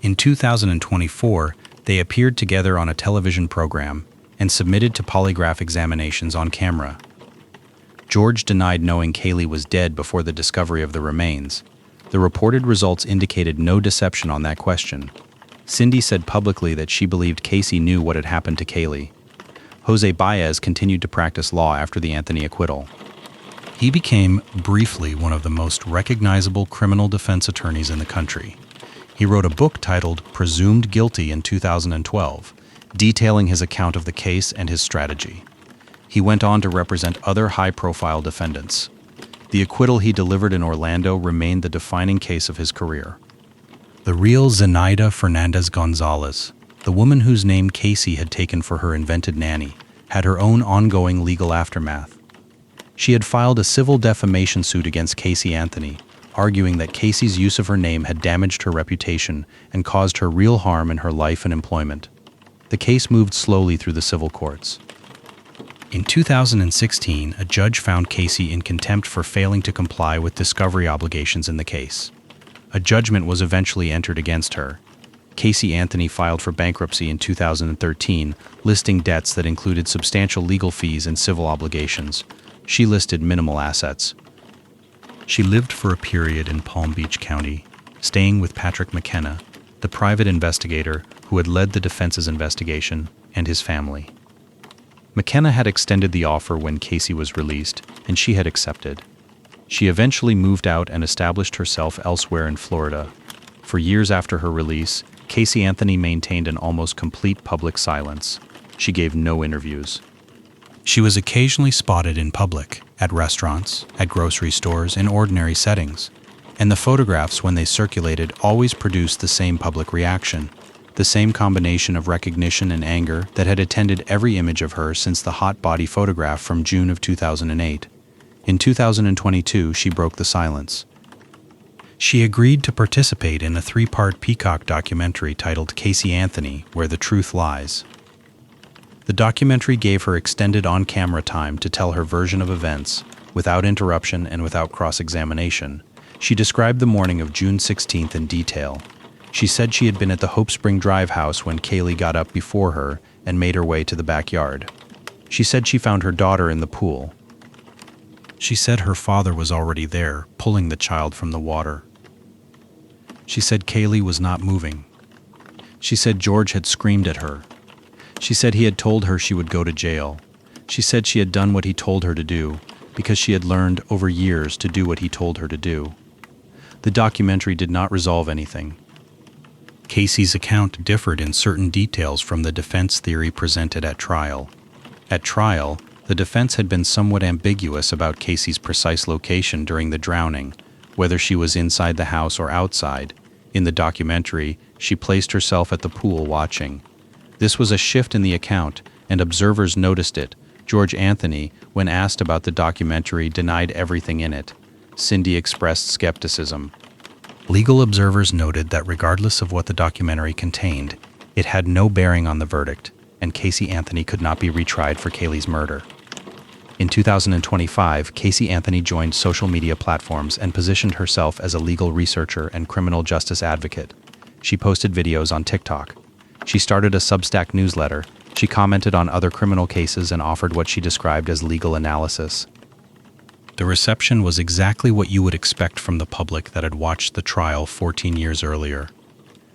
In 2024, they appeared together on a television program and submitted to polygraph examinations on camera. George denied knowing Caylee was dead before the discovery of the remains. The reported results indicated no deception on that question. Cindy said publicly that she believed Caylee knew what had happened to Caylee. Jose Baez continued to practice law after the Anthony acquittal. He became, briefly, one of the most recognizable criminal defense attorneys in the country. He wrote a book titled Presumed Guilty in 2012, detailing his account of the case and his strategy. He went on to represent other high-profile defendants. The acquittal he delivered in Orlando remained the defining case of his career. The real Zenaida Fernandez Gonzalez, the woman whose name Caylee had taken for her invented nanny, had her own ongoing legal aftermath. She had filed a civil defamation suit against Caylee Anthony, arguing that Caylee's use of her name had damaged her reputation and caused her real harm in her life and employment. The case moved slowly through the civil courts. In 2016, a judge found Caylee in contempt for failing to comply with discovery obligations in the case. A judgment was eventually entered against her. Caylee Anthony filed for bankruptcy in 2013, listing debts that included substantial legal fees and civil obligations. She listed minimal assets. She lived for a period in Palm Beach County, staying with Patrick McKenna, the private investigator who had led the defense's investigation, and his family. McKenna had extended the offer when Caylee was released, and she had accepted. She eventually moved out and established herself elsewhere in Florida. For years after her release, Caylee Anthony maintained an almost complete public silence. She gave no interviews. She was occasionally spotted in public, at restaurants, at grocery stores, in ordinary settings, and the photographs, when they circulated, always produced the same public reaction, the same combination of recognition and anger that had attended every image of her since the hot body photograph from June of 2008. In 2022, she broke the silence. She agreed to participate in a 3-part Peacock documentary titled Caylee Anthony, Where the Truth Lies. The documentary gave her extended on-camera time to tell her version of events, without interruption and without cross-examination. She described the morning of June 16th in detail. She said she had been at the Hope Spring Drive house when Caylee got up before her and made her way to the backyard. She said she found her daughter in the pool. She said her father was already there, pulling the child from the water. She said Caylee was not moving. She said George had screamed at her. She said he had told her she would go to jail. She said she had done what he told her to do, because she had learned over years to do what he told her to do. The documentary did not resolve anything. Casey's account differed in certain details from the defense theory presented at trial. At trial, the defense had been somewhat ambiguous about Casey's precise location during the drowning, whether she was inside the house or outside. In the documentary, she placed herself at the pool watching. This was a shift in the account, and observers noticed it. George Anthony, when asked about the documentary, denied everything in it. Cindy expressed skepticism. Legal observers noted that regardless of what the documentary contained, it had no bearing on the verdict, and Caylee Anthony could not be retried for Caylee's murder. In 2025, Caylee Anthony joined social media platforms and positioned herself as a legal researcher and criminal justice advocate. She posted videos on TikTok. She started a Substack newsletter. She commented on other criminal cases and offered what she described as legal analysis. The reception was exactly what you would expect from the public that had watched the trial 14 years earlier.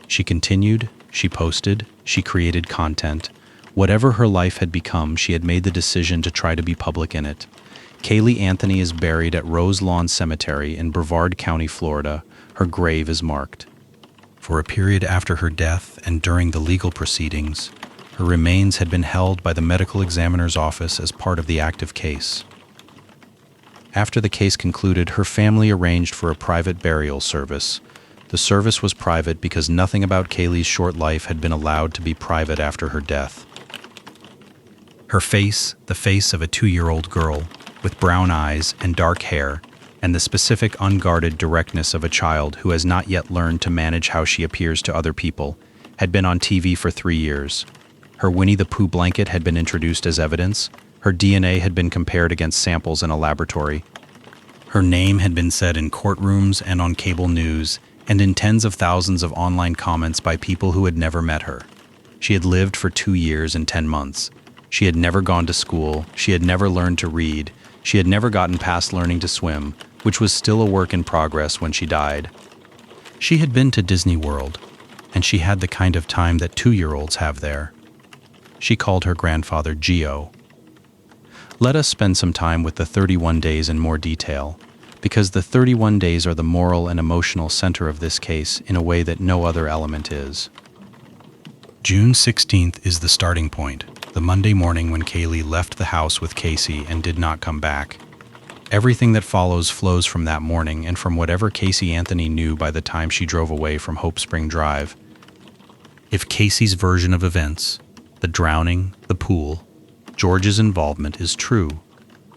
She continued, she posted, she created content. Whatever her life had become, she had made the decision to try to be public in it. Caylee Anthony is buried at Rose Lawn Cemetery in Brevard County, Florida. Her grave is marked. For a period after her death and during the legal proceedings, her remains had been held by the medical examiner's office as part of the active case. After the case concluded, her family arranged for a private burial service. The service was private because nothing about Caylee's short life had been allowed to be private after her death. Her face, the face of a 2-year-old girl, with brown eyes and dark hair, and the specific unguarded directness of a child who has not yet learned to manage how she appears to other people, had been on TV for 3 years. Her Winnie the Pooh blanket had been introduced as evidence. Her DNA had been compared against samples in a laboratory. Her name had been said in courtrooms and on cable news, and in tens of thousands of online comments by people who had never met her. She had lived for 2 years and 10 months. She had never gone to school. She had never learned to read. She had never gotten past learning to swim, which was still a work in progress when she died. She had been to Disney World, and she had the kind of time that 2-year-olds have there. She called her grandfather Geo. Let us spend some time with the 31 days in more detail, because the 31 days are the moral and emotional center of this case in a way that no other element is. June 16th is the starting point, the Monday morning when Caylee left the house with Casey and did not come back. Everything that follows flows from that morning and from whatever Caylee Anthony knew by the time she drove away from Hope Spring Drive. If Casey's version of events, the drowning, the pool, George's involvement is true,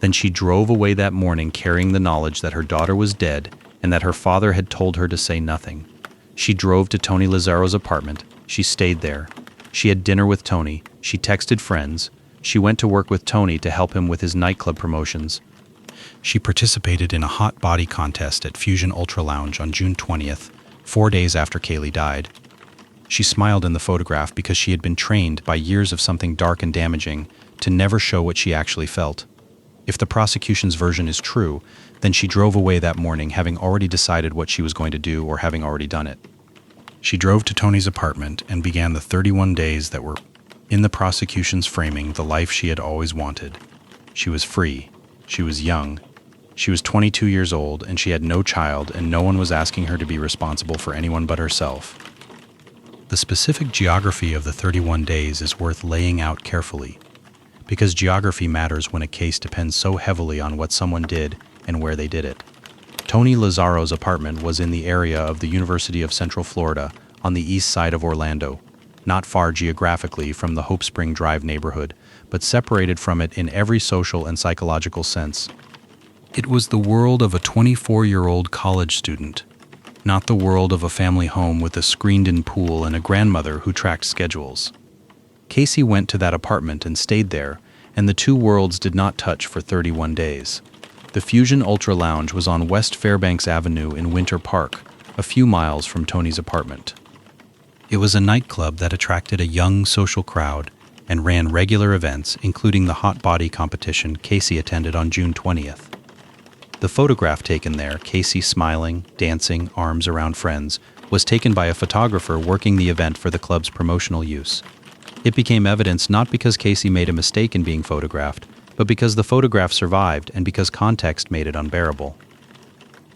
then she drove away that morning carrying the knowledge that her daughter was dead and that her father had told her to say nothing. She drove to Tony Lazzaro's apartment. She stayed there. She had dinner with Tony. She texted friends. She went to work with Tony to help him with his nightclub promotions. She participated in a hot body contest at Fusion Ultra Lounge on June 20th, 4 days after Caylee died. She smiled in the photograph because she had been trained by years of something dark and damaging to never show what she actually felt. If the prosecution's version is true, then she drove away that morning having already decided what she was going to do or having already done it. She drove to Tony's apartment and began the 31 days that were, in the prosecution's framing, the life she had always wanted. She was free. She was young. She was 22 years old, and she had no child, and no one was asking her to be responsible for anyone but herself. The specific geography of the 31 days is worth laying out carefully, because geography matters when a case depends so heavily on what someone did and where they did it. Tony Lazzaro's apartment was in the area of the University of Central Florida, on the east side of Orlando, not far geographically from the Hope Spring Drive neighborhood, but separated from it in every social and psychological sense. It was the world of a 24-year-old college student, not the world of a family home with a screened-in pool and a grandmother who tracked schedules. Casey went to that apartment and stayed there, and the two worlds did not touch for 31 days. The Fusion Ultra Lounge was on West Fairbanks Avenue in Winter Park, a few miles from Tony's apartment. It was a nightclub that attracted a young social crowd and ran regular events, including the hot body competition Caylee attended on June 20th. The photograph taken there, Caylee smiling, dancing, arms around friends, was taken by a photographer working the event for the club's promotional use. It became evidence not because Caylee made a mistake in being photographed, but because the photograph survived and because context made it unbearable.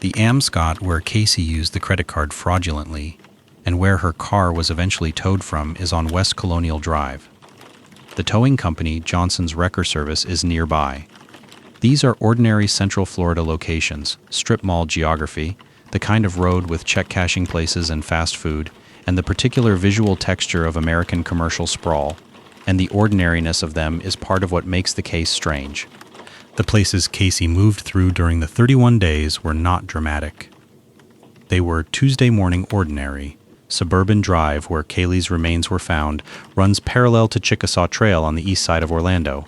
The Amscot where Caylee used the credit card fraudulently and where her car was eventually towed from is on West Colonial Drive. The towing company, Johnson's Wrecker Service, is nearby. These are ordinary Central Florida locations, strip mall geography, the kind of road with check-cashing places and fast food, and the particular visual texture of American commercial sprawl, and the ordinariness of them is part of what makes the case strange. The places Caylee moved through during the 31 days were not dramatic. They were Tuesday morning ordinary. Suburban Drive, where Caylee's remains were found, runs parallel to Chickasaw Trail on the east side of Orlando.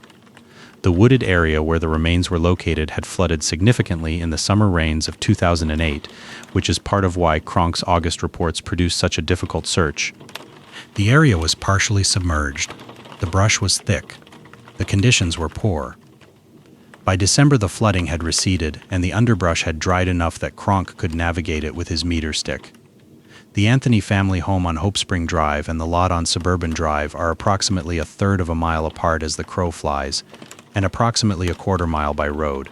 The wooded area where the remains were located had flooded significantly in the summer rains of 2008, which is part of why Cronk's August reports produced such a difficult search. The area was partially submerged. The brush was thick. The conditions were poor. By December, the flooding had receded, and the underbrush had dried enough that Kronk could navigate it with his meter stick. The Anthony family home on Hope Spring Drive and the lot on Suburban Drive are approximately a third of a mile apart as the crow flies, and approximately a quarter mile by road.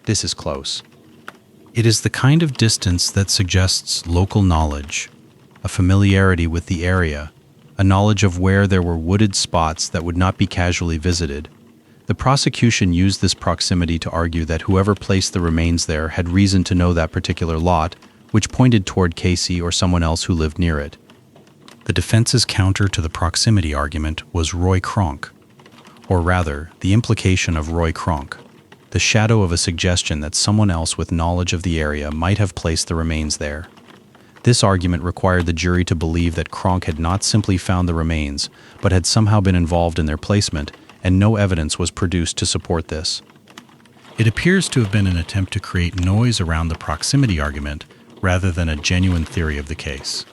This is close. It is the kind of distance that suggests local knowledge, a familiarity with the area, a knowledge of where there were wooded spots that would not be casually visited. The prosecution used this proximity to argue that whoever placed the remains there had reason to know that particular lot, which pointed toward Caylee or someone else who lived near it. The defense's counter to the proximity argument was Roy Kronk, or rather, the implication of Roy Kronk, the shadow of a suggestion that someone else with knowledge of the area might have placed the remains there. This argument required the jury to believe that Kronk had not simply found the remains, but had somehow been involved in their placement, and no evidence was produced to support this. It appears to have been an attempt to create noise around the proximity argument, rather than a genuine theory of the case.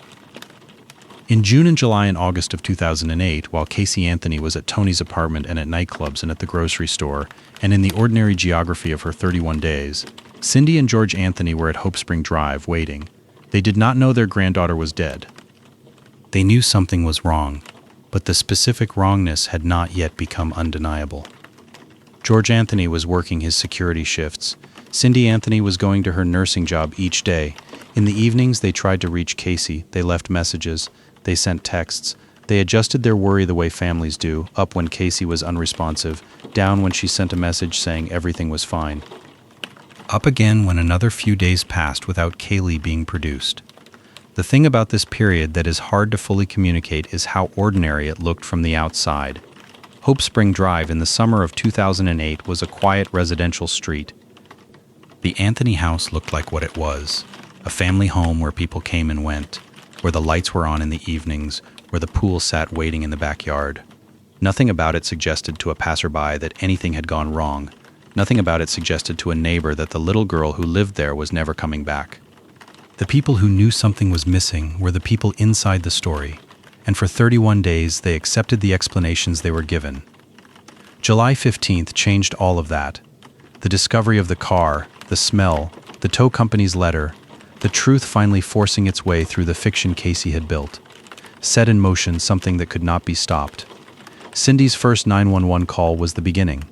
In June and July and August of 2008, while Caylee Anthony was at Tony's apartment and at nightclubs and at the grocery store, and in the ordinary geography of her 31 days, Cindy and George Anthony were at Hope Spring Drive waiting. They did not know their granddaughter was dead. They knew something was wrong, but the specific wrongness had not yet become undeniable. George Anthony was working his security shifts. Cindy Anthony was going to her nursing job each day. In the evenings, they tried to reach Caylee. They left messages. They sent texts. They adjusted their worry the way families do, up when Caylee was unresponsive, down when she sent a message saying everything was fine. Up again when another few days passed without Caylee being produced. The thing about this period that is hard to fully communicate is how ordinary it looked from the outside. Hope Spring Drive in the summer of 2008 was a quiet residential street. The Anthony house looked like what it was, a family home where people came and went, where the lights were on in the evenings, where the pool sat waiting in the backyard. Nothing about it suggested to a passerby that anything had gone wrong. Nothing about it suggested to a neighbor that the little girl who lived there was never coming back. The people who knew something was missing were the people inside the story, and for 31 days they accepted the explanations they were given. July 15th changed all of that. The discovery of the car, the smell, the tow company's letter, the truth finally forcing its way through the fiction Caylee had built, set in motion something that could not be stopped. Cindy's first 911 call was the beginning.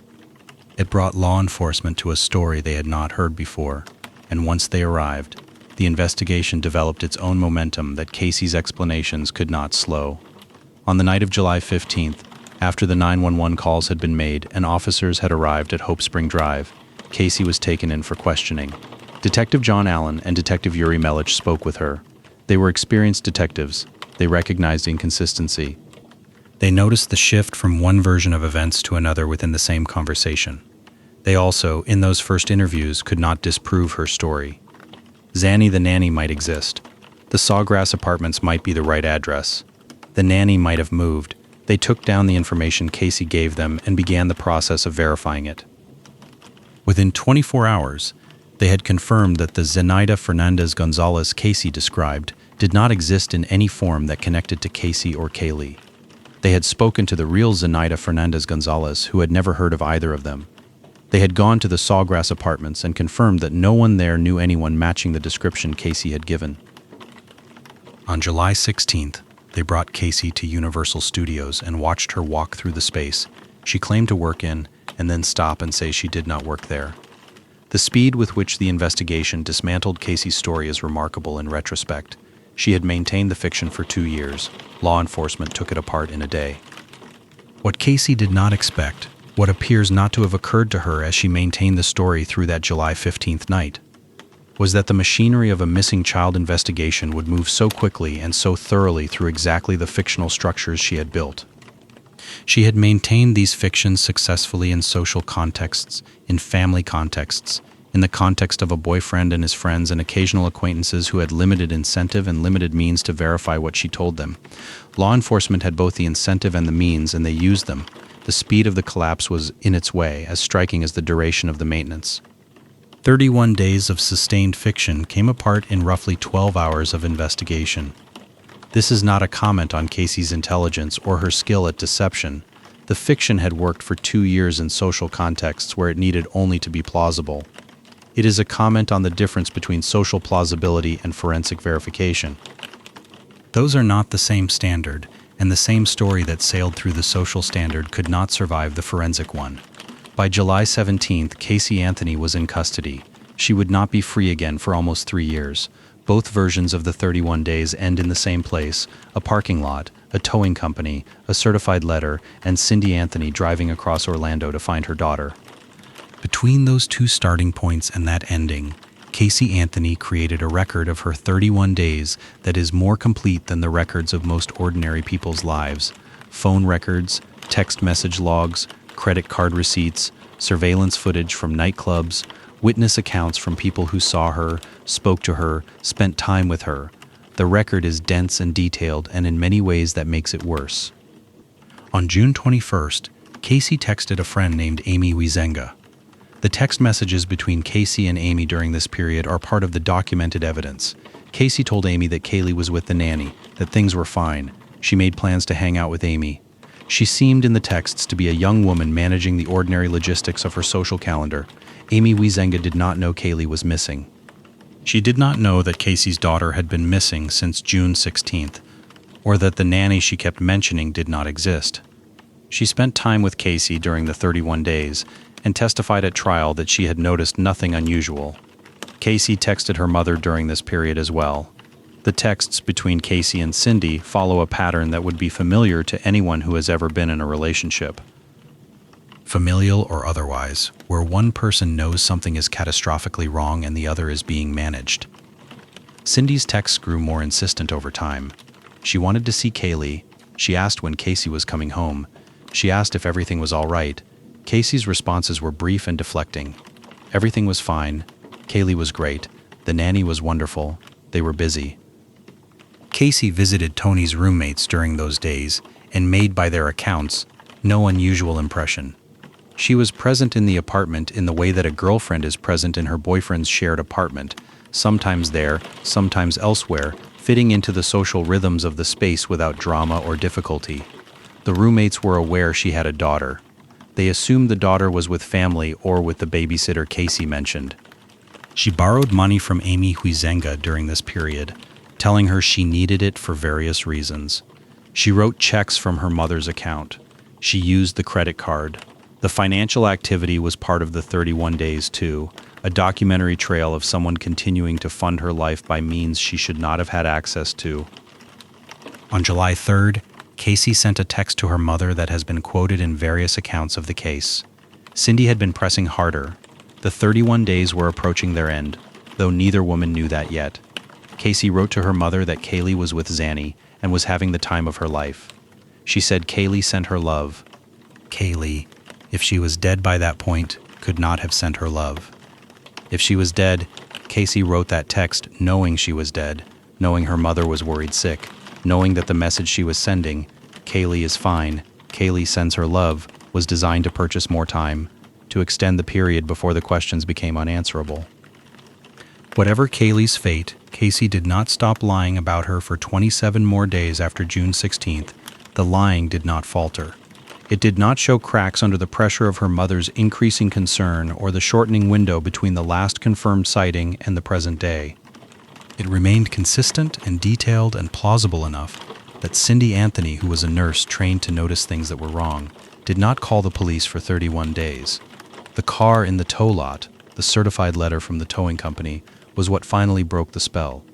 It brought law enforcement to a story they had not heard before, and once they arrived, the investigation developed its own momentum that Caylee's explanations could not slow. On the night of July 15th, after the 911 calls had been made and officers had arrived at Hope Spring Drive, Caylee was taken in for questioning. Detective John Allen and Detective Yuri Melich spoke with her. They were experienced detectives. They recognized inconsistency. They noticed the shift from one version of events to another within the same conversation. They also, in those first interviews, could not disprove her story. Zanny the nanny might exist. The Sawgrass Apartments might be the right address. The nanny might have moved. They took down the information Caylee gave them and began the process of verifying it. Within 24 hours, they had confirmed that the Zenaida Fernandez Gonzalez Caylee described did not exist in any form that connected to Caylee or Caylee. They had spoken to the real Zenaida Fernandez Gonzalez, who had never heard of either of them. They had gone to the Sawgrass apartments and confirmed that no one there knew anyone matching the description Caylee had given. On July 16th, they brought Caylee to Universal Studios and watched her walk through the space she claimed to work in and then stop and say she did not work there. The speed with which the investigation dismantled Caylee's story is remarkable in retrospect. She had maintained the fiction for 2 years. Law enforcement took it apart in a day. What Caylee did not expect, what appears not to have occurred to her as she maintained the story through that July 15th night, was that the machinery of a missing child investigation would move so quickly and so thoroughly through exactly the fictional structures she had built. She had maintained these fictions successfully in social contexts, in family contexts, in the context of a boyfriend and his friends and occasional acquaintances who had limited incentive and limited means to verify what she told them. Law enforcement had both the incentive and the means, and they used them. The speed of the collapse was, in its way, as striking as the duration of the maintenance. 31 days of sustained fiction came apart in roughly 12 hours of investigation. This is not a comment on Caylee's intelligence or her skill at deception. The fiction had worked for 2 years in social contexts where it needed only to be plausible. It is a comment on the difference between social plausibility and forensic verification. Those are not the same standard, and the same story that sailed through the social standard could not survive the forensic one. By July 17th, Caylee Anthony was in custody. She would not be free again for almost 3 years. Both versions of the 31 days end in the same place: a parking lot, a towing company, a certified letter, and Cindy Anthony driving across Orlando to find her daughter. Between those two starting points and that ending, Caylee Anthony created a record of her 31 days that is more complete than the records of most ordinary people's lives. Phone records, text message logs, credit card receipts, surveillance footage from nightclubs, witness accounts from people who saw her, spoke to her, spent time with her. The record is dense and detailed, and in many ways that makes it worse. On June 21st, Caylee texted a friend named Amy Huizenga. The text messages between Caylee and Amy during this period are part of the documented evidence. Caylee told Amy that Caylee was with the nanny, that things were fine. She made plans to hang out with Amy. She seemed in the texts to be a young woman managing the ordinary logistics of her social calendar. Amy Huizenga did not know Caylee was missing. She did not know that Caylee's daughter had been missing since June 16th, or that the nanny she kept mentioning did not exist. She spent time with Caylee during the 31 days and testified at trial that she had noticed nothing unusual. Caylee texted her mother during this period as well. The texts between Caylee and Cindy follow a pattern that would be familiar to anyone who has ever been in a relationship. Familial or otherwise, where one person knows something is catastrophically wrong and the other is being managed. Cindy's texts grew more insistent over time. She wanted to see Caylee. She asked when Caylee was coming home. She asked if everything was all right. Caylee's responses were brief and deflecting. Everything was fine. Caylee was great. The nanny was wonderful. They were busy. Caylee visited Tony's roommates during those days and made, by their accounts, no unusual impression. She was present in the apartment in the way that a girlfriend is present in her boyfriend's shared apartment, sometimes there, sometimes elsewhere, fitting into the social rhythms of the space without drama or difficulty. The roommates were aware she had a daughter. They assumed the daughter was with family or with the babysitter Caylee mentioned. She borrowed money from Amy Huizenga during this period, telling her she needed it for various reasons. She wrote checks from her mother's account. She used the credit card. The financial activity was part of the 31 days too, a documentary trail of someone continuing to fund her life by means she should not have had access to. On July 3rd, Caylee sent a text to her mother that has been quoted in various accounts of the case. Cindy had been pressing harder. The 31 days were approaching their end, though neither woman knew that yet. Caylee wrote to her mother that Caylee was with Zanny and was having the time of her life. She said Caylee sent her love. Caylee, if she was dead by that point, could not have sent her love. If she was dead, Caylee wrote that text knowing she was dead, knowing her mother was worried sick, knowing that the message she was sending, Caylee is fine, Caylee sends her love, was designed to purchase more time. to extend the period before the questions became unanswerable. Whatever Caylee's fate, Casey did not stop lying about her for 27 more days after June 16th. The lying did not falter. It did not show cracks under the pressure of her mother's increasing concern or the shortening window between the last confirmed sighting and the present day. It remained consistent and detailed and plausible enough that Caylee Anthony, who was a nurse trained to notice things that were wrong, did not call the police for 31 days. The car in the tow lot, the certified letter from the towing company, was what finally broke the spell.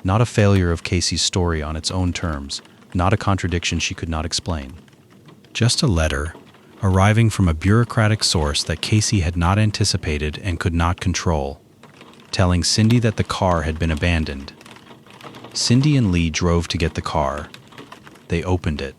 Not a failure of Casey's story on its own terms, not a contradiction she could not explain. Just a letter, arriving from a bureaucratic source that Casey had not anticipated and could not control, telling Cindy that the car had been abandoned. Cindy and Lee drove to get the car. They opened it.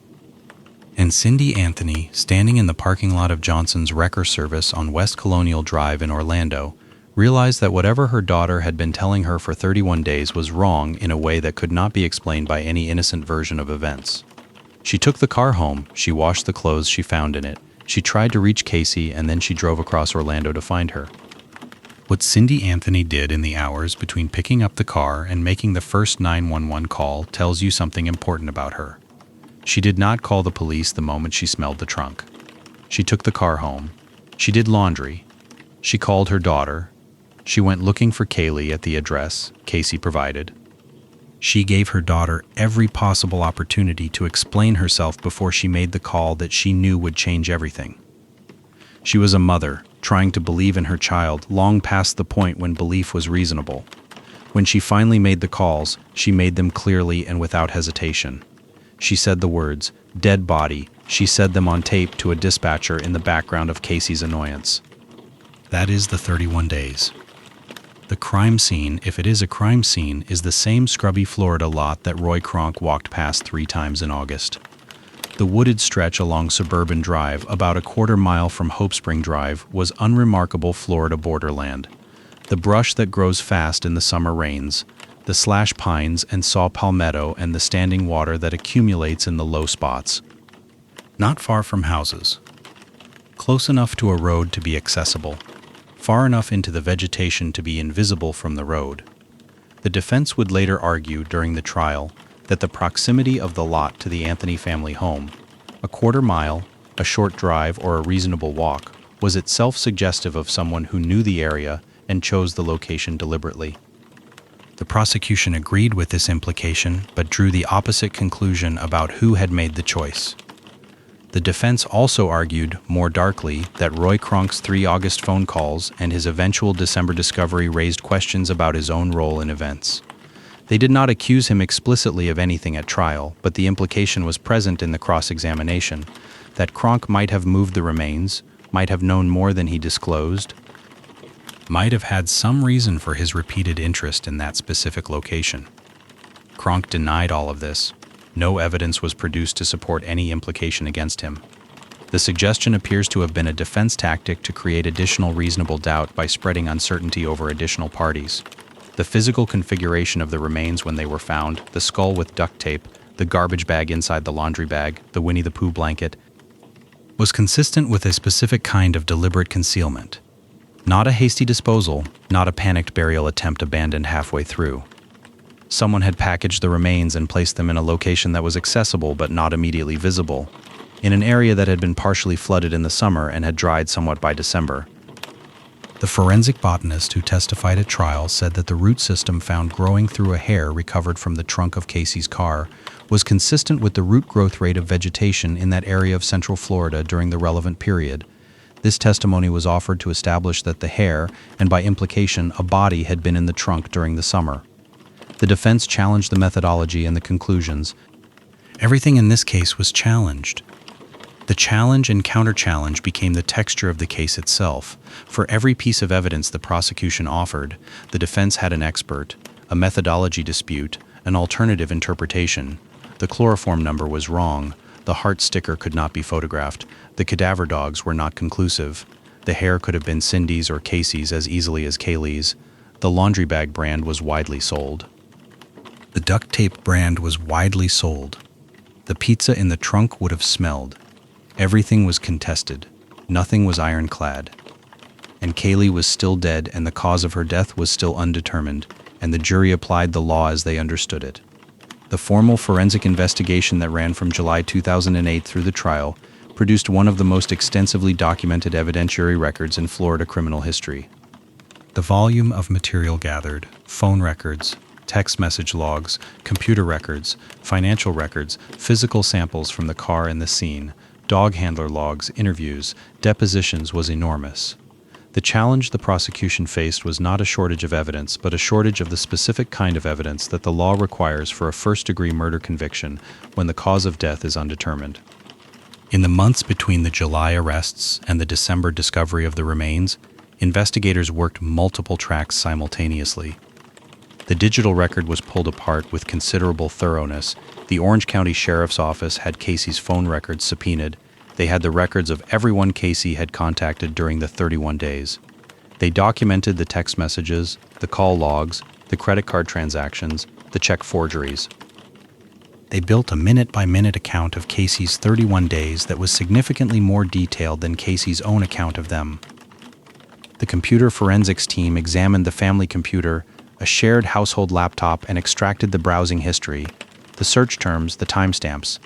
And Caylee Anthony, standing in the parking lot of Johnson's Wrecker Service on West Colonial Drive in Orlando, realized that whatever her daughter had been telling her for 31 days was wrong in a way that could not be explained by any innocent version of events. She took the car home, she washed the clothes she found in it, she tried to reach Casey, and then she drove across Orlando to find her. What Caylee Anthony did in the hours between picking up the car and making the first 911 call tells you something important about her. She did not call the police the moment she smelled the trunk. She took the car home. She did laundry. She called her daughter. She went looking for Caylee at the address Casey provided. She gave her daughter every possible opportunity to explain herself before she made the call that she knew would change everything. She was a mother, trying to believe in her child long past the point when belief was reasonable. When she finally made the calls, she made them clearly and without hesitation. She said the words, "dead body." She said them on tape to a dispatcher in the background of Casey's annoyance. That is the 31 days. The crime scene, if it is a crime scene, is the same scrubby Florida lot that Roy Kronk walked past 3 times in August. The wooded stretch along Suburban Drive, about a quarter-mile from Hope Spring Drive, was unremarkable Florida borderland. The brush that grows fast in the summer rains, the slash pines and saw palmetto, and the standing water that accumulates in the low spots. Not far from houses. Close enough to a road to be accessible. Far enough into the vegetation to be invisible from the road. The defense would later argue during the trial that the proximity of the lot to the Anthony family home, a quarter mile, a short drive, or a reasonable walk, was itself suggestive of someone who knew the area and chose the location deliberately. The prosecution agreed with this implication, but drew the opposite conclusion about who had made the choice. The defense also argued, more darkly, that Roy Kronk's 3 August phone calls and his eventual December discovery raised questions about his own role in events. They did not accuse him explicitly of anything at trial, but the implication was present in the cross-examination, that Kronk might have moved the remains, might have known more than he disclosed, might have had some reason for his repeated interest in that specific location. Kronk denied all of this. No evidence was produced to support any implication against him. The suggestion appears to have been a defense tactic to create additional reasonable doubt by spreading uncertainty over additional parties. The physical configuration of the remains when they were found, the skull with duct tape, the garbage bag inside the laundry bag, the Winnie the Pooh blanket, was consistent with a specific kind of deliberate concealment. Not a hasty disposal, not a panicked burial attempt abandoned halfway through. Someone had packaged the remains and placed them in a location that was accessible but not immediately visible, in an area that had been partially flooded in the summer and had dried somewhat by December. The forensic botanist who testified at trial said that the root system found growing through a hair recovered from the trunk of Casey's car was consistent with the root growth rate of vegetation in that area of Central Florida during the relevant period. This testimony was offered to establish that the hair, and by implication a body, had been in the trunk during the summer. The defense challenged the methodology and the conclusions. Everything in this case was challenged. The challenge and counter-challenge became the texture of the case itself. For every piece of evidence the prosecution offered, the defense had an expert, a methodology dispute, an alternative interpretation. The chloroform number was wrong. The heart sticker could not be photographed. The cadaver dogs were not conclusive. The hair could have been Cindy's or Casey's as easily as Caylee's. The laundry bag brand was widely sold. The duct tape brand was widely sold. The pizza in the trunk would have smelled. Everything was contested. Nothing was ironclad. and Caylee was still dead and the cause of her death was still undetermined, and the jury applied the law as they understood it. The formal forensic investigation that ran from July 2008 through the trial produced one of the most extensively documented evidentiary records in Florida criminal history. The volume of material gathered, phone records, text message logs, computer records, financial records, physical samples from the car and the scene, dog handler logs, interviews, depositions was enormous. The challenge the prosecution faced was not a shortage of evidence, but a shortage of the specific kind of evidence that the law requires for a first-degree murder conviction when the cause of death is undetermined. In the months between the July arrests and the December discovery of the remains, investigators worked multiple tracks simultaneously. The digital record was pulled apart with considerable thoroughness. The Orange County Sheriff's Office had Casey's phone records subpoenaed. They had the records of everyone Casey had contacted during the 31 days. They documented the text messages, the call logs, the credit card transactions, the check forgeries. They built a minute-by-minute account of Casey's 31 days that was significantly more detailed than Casey's own account of them. The computer forensics team examined the family computer, a shared household laptop, and extracted the browsing history, the search terms, the timestamps.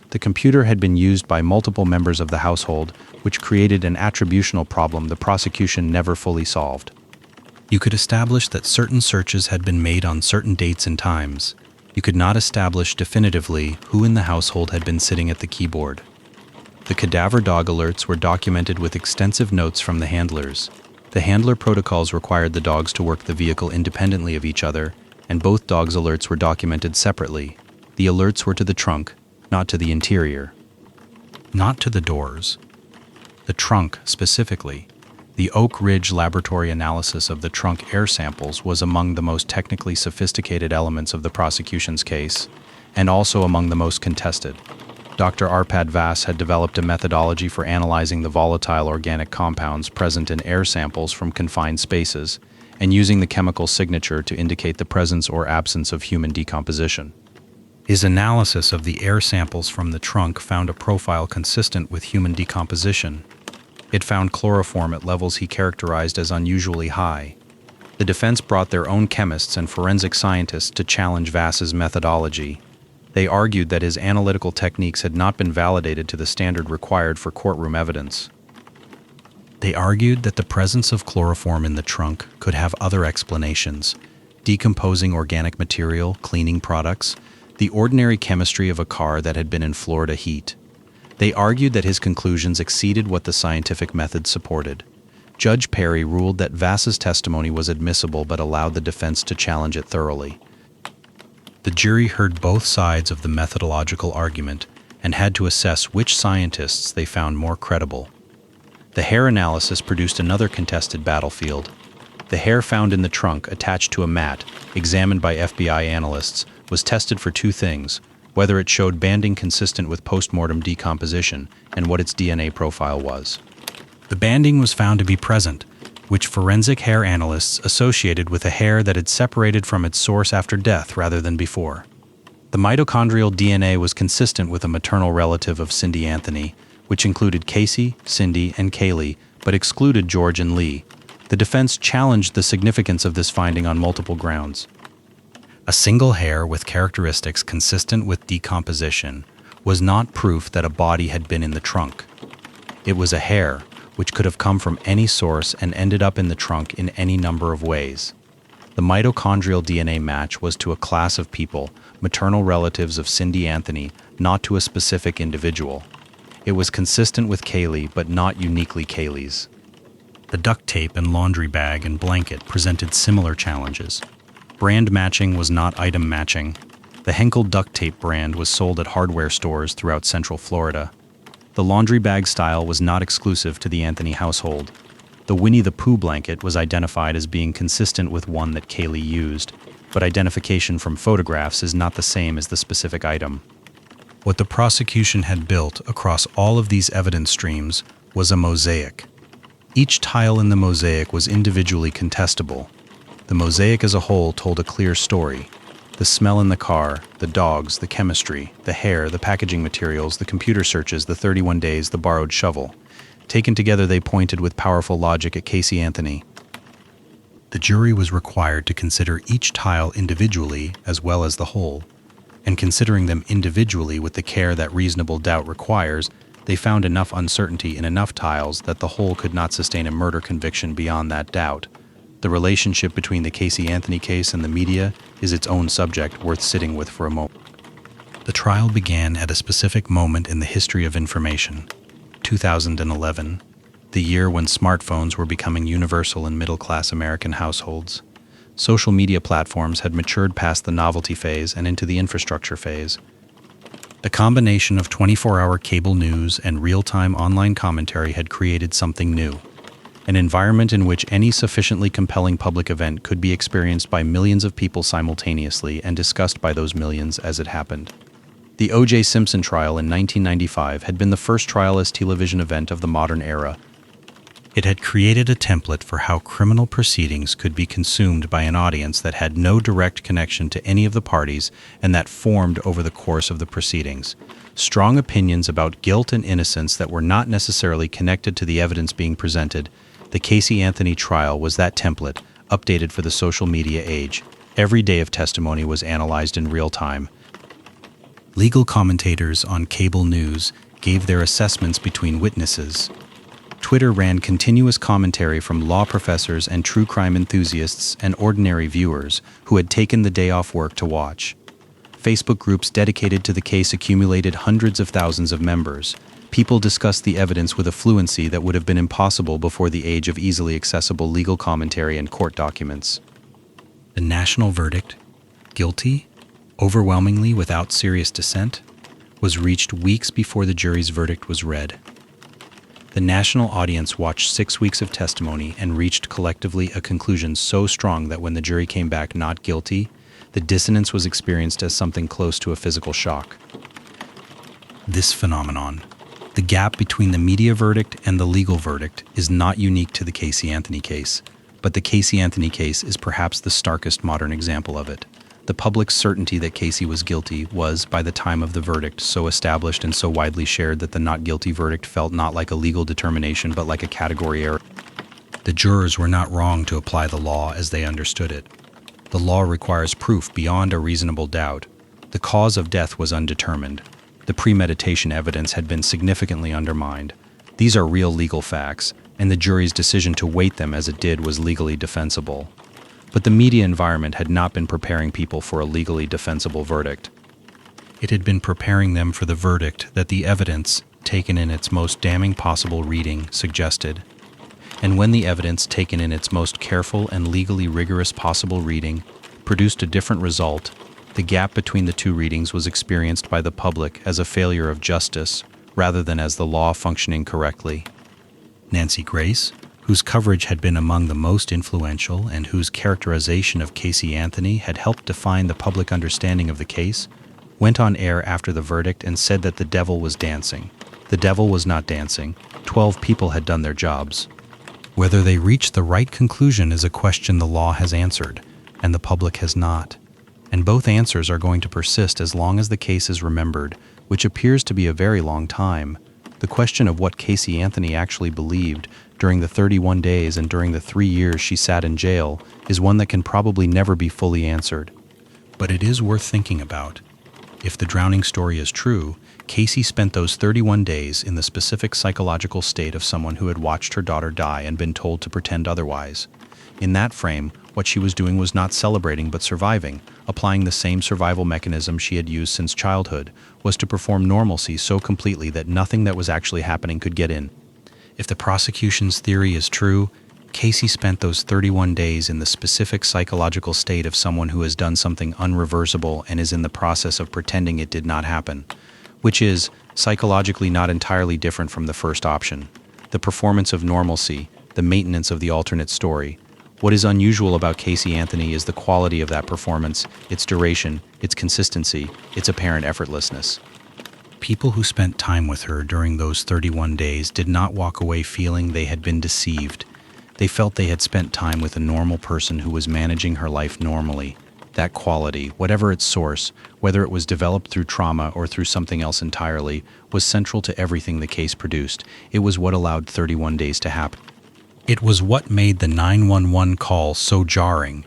The computer had been used by multiple members of the household, which created an attributional problem the prosecution never fully solved. You could establish that certain searches had been made on certain dates and times. You could not establish definitively who in the household had been sitting at the keyboard. The cadaver dog alerts were documented with extensive notes from the handlers. The handler protocols required the dogs to work the vehicle independently of each other, and both dogs' alerts were documented separately. The alerts were to the trunk, not to the interior. Not to the doors. The trunk, specifically. The Oak Ridge laboratory analysis of the trunk air samples was among the most technically sophisticated elements of the prosecution's case, and also among the most contested. Dr. Arpad Vass had developed a methodology for analyzing the volatile organic compounds present in air samples from confined spaces, and using the chemical signature to indicate the presence or absence of human decomposition. His analysis of the air samples from the trunk found a profile consistent with human decomposition. It found chloroform at levels he characterized as unusually high. The defense brought their own chemists and forensic scientists to challenge Vass's methodology. They argued that his analytical techniques had not been validated to the standard required for courtroom evidence. They argued that the presence of chloroform in the trunk could have other explanations: decomposing organic material, cleaning products, the ordinary chemistry of a car that had been in Florida heat. They argued that his conclusions exceeded what the scientific method supported. Judge Perry ruled that Vass's testimony was admissible but allowed the defense to challenge it thoroughly. The jury heard both sides of the methodological argument and had to assess which scientists they found more credible. The hair analysis produced another contested battlefield. The hair found in the trunk, attached to a mat, examined by FBI analysts, was tested for two things: whether it showed banding consistent with post-mortem decomposition, and what its DNA profile was. The banding was found to be present, which forensic hair analysts associated with a hair that had separated from its source after death rather than before. The mitochondrial DNA was consistent with a maternal relative of Cindy Anthony, which included Casey, Cindy, and Caylee, but excluded George and Lee. The defense challenged the significance of this finding on multiple grounds. A single hair with characteristics consistent with decomposition was not proof that a body had been in the trunk. It was a hair which could have come from any source and ended up in the trunk in any number of ways. The mitochondrial DNA match was to a class of people, maternal relatives of Cindy Anthony, not to a specific individual. It was consistent with Caylee, but not uniquely Caylee's. The duct tape and laundry bag and blanket presented similar challenges. Brand matching was not item matching. The Henkel duct tape brand was sold at hardware stores throughout Central Florida. The laundry bag style was not exclusive to the Anthony household. The Winnie the Pooh blanket was identified as being consistent with one that Caylee used, but identification from photographs is not the same as the specific item. What the prosecution had built across all of these evidence streams was a mosaic. Each tile in the mosaic was individually contestable. The mosaic as a whole told a clear story. The smell in the car, the dogs, the chemistry, the hair, the packaging materials, the computer searches, the 31 days, the borrowed shovel. Taken together, they pointed with powerful logic at Caylee Anthony. The jury was required to consider each tile individually as well as the whole, and considering them individually with the care that reasonable doubt requires, they found enough uncertainty in enough tiles that the whole could not sustain a murder conviction beyond that doubt. The relationship between the Caylee Anthony case and the media is its own subject worth sitting with for a moment. The trial began at a specific moment in the history of information, 2011, the year when smartphones were becoming universal in middle-class American households. Social media platforms had matured past the novelty phase and into the infrastructure phase. The combination of 24-hour cable news and real-time online commentary had created something new, an environment in which any sufficiently compelling public event could be experienced by millions of people simultaneously and discussed by those millions as it happened. The O.J. Simpson trial in 1995 had been the first trial-less television event of the modern era. It had created a template for how criminal proceedings could be consumed by an audience that had no direct connection to any of the parties and that formed over the course of the proceedings. Strong opinions about guilt and innocence that were not necessarily connected to the evidence being presented. The Caylee Anthony trial was that template, updated for the social media age. Every day of testimony was analyzed in real time. Legal commentators on cable news gave their assessments between witnesses. Twitter ran continuous commentary from law professors and true crime enthusiasts and ordinary viewers who had taken the day off work to watch. Facebook groups dedicated to the case accumulated hundreds of thousands of members. People discussed the evidence with a fluency that would have been impossible before the age of easily accessible legal commentary and court documents. The national verdict, guilty, overwhelmingly without serious dissent, was reached weeks before the jury's verdict was read. The national audience watched 6 weeks of testimony and reached collectively a conclusion so strong that when the jury came back not guilty, the dissonance was experienced as something close to a physical shock. This phenomenon, the gap between the media verdict and the legal verdict, is not unique to the Caylee Anthony case, but the Caylee Anthony case is perhaps the starkest modern example of it. The public's certainty that Caylee was guilty was, by the time of the verdict, so established and so widely shared that the not guilty verdict felt not like a legal determination but like a category error. The jurors were not wrong to apply the law as they understood it. The law requires proof beyond a reasonable doubt. The cause of death was undetermined. The premeditation evidence had been significantly undermined. These are real legal facts, and the jury's decision to weight them as it did was legally defensible. But the media environment had not been preparing people for a legally defensible verdict. It had been preparing them for the verdict that the evidence, taken in its most damning possible reading, suggested. And when the evidence, taken in its most careful and legally rigorous possible reading, produced a different result, the gap between the two readings was experienced by the public as a failure of justice rather than as the law functioning correctly. Nancy Grace, whose coverage had been among the most influential and whose characterization of Caylee Anthony had helped define the public understanding of the case, went on air after the verdict and said that the devil was dancing. The devil was not dancing. 12 people had done their jobs. Whether they reached the right conclusion is a question the law has answered, and the public has not. And both answers are going to persist as long as the case is remembered, which appears to be a very long time. The question of what Caylee Anthony actually believed during the 31 days and during the 3 years she sat in jail is one that can probably never be fully answered. But it is worth thinking about. If the drowning story is true, Caylee spent those 31 days in the specific psychological state of someone who had watched her daughter die and been told to pretend otherwise. In that frame, what she was doing was not celebrating but surviving, applying the same survival mechanism she had used since childhood, was to perform normalcy so completely that nothing that was actually happening could get in. If the prosecution's theory is true, Caylee spent those 31 days in the specific psychological state of someone who has done something unreversible and is in the process of pretending it did not happen, which is, psychologically, not entirely different from the first option. The performance of normalcy, the maintenance of the alternate story. What is unusual about Caylee Anthony is the quality of that performance, its duration, its consistency, its apparent effortlessness. People who spent time with her during those 31 days did not walk away feeling they had been deceived. They felt they had spent time with a normal person who was managing her life normally. That quality, whatever its source, whether it was developed through trauma or through something else entirely, was central to everything the case produced. It was what allowed 31 days to happen. It was what made the 911 call so jarring,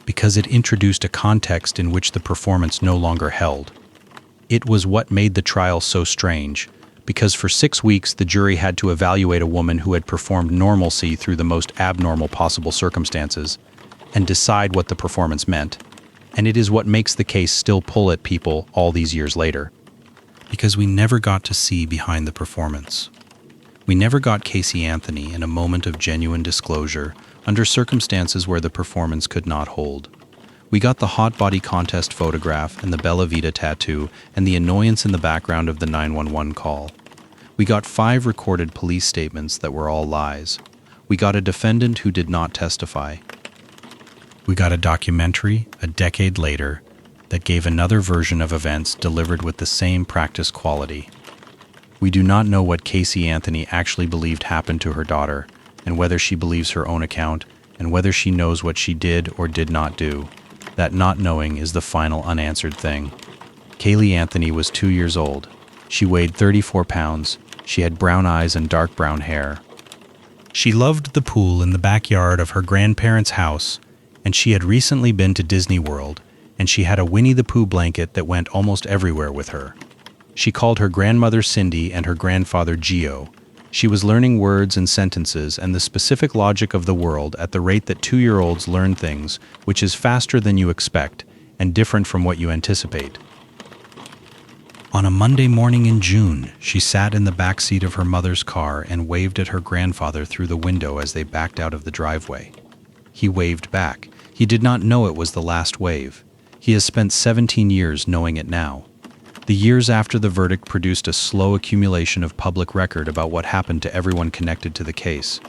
because it introduced a context in which the performance no longer held. It was what made the trial so strange, because for 6 weeks the jury had to evaluate a woman who had performed normalcy through the most abnormal possible circumstances and decide what the performance meant. And it is what makes the case still pull at people all these years later. Because we never got to see behind the performance. We never got Caylee Anthony in a moment of genuine disclosure under circumstances where the performance could not hold. We got the hot body contest photograph and the Bella Vita tattoo and the annoyance in the background of the 911 call. We got 5 recorded police statements that were all lies. We got a defendant who did not testify. We got a documentary, a decade later, that gave another version of events delivered with the same practice quality. We do not know what Caylee Anthony actually believed happened to her daughter, and whether she believes her own account, and whether she knows what she did or did not do. That not knowing is the final unanswered thing. Caylee Anthony was 2 years old. She weighed 34 pounds. She had brown eyes and dark brown hair. She loved the pool in the backyard of her grandparents' house, and she had recently been to Disney World, and she had a Winnie the Pooh blanket that went almost everywhere with her. She called her grandmother Cindy and her grandfather Geo. She was learning words and sentences and the specific logic of the world at the rate that 2-year-olds learn things, which is faster than you expect and different from what you anticipate. On a Monday morning in June, she sat in the back seat of her mother's car and waved at her grandfather through the window as they backed out of the driveway. He waved back. He did not know it was the last wave. He has spent 17 years knowing it now. The years after the verdict produced a slow accumulation of public record about what happened to everyone connected to the case.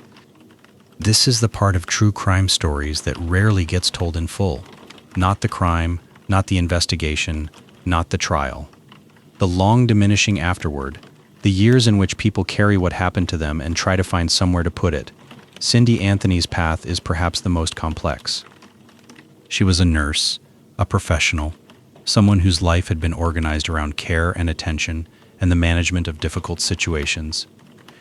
This is the part of true crime stories that rarely gets told in full. Not the crime, not the investigation, not the trial. The long diminishing afterward, the years in which people carry what happened to them and try to find somewhere to put it. Cindy Anthony's path is perhaps the most complex. She was a nurse, a professional, someone whose life had been organized around care and attention and the management of difficult situations.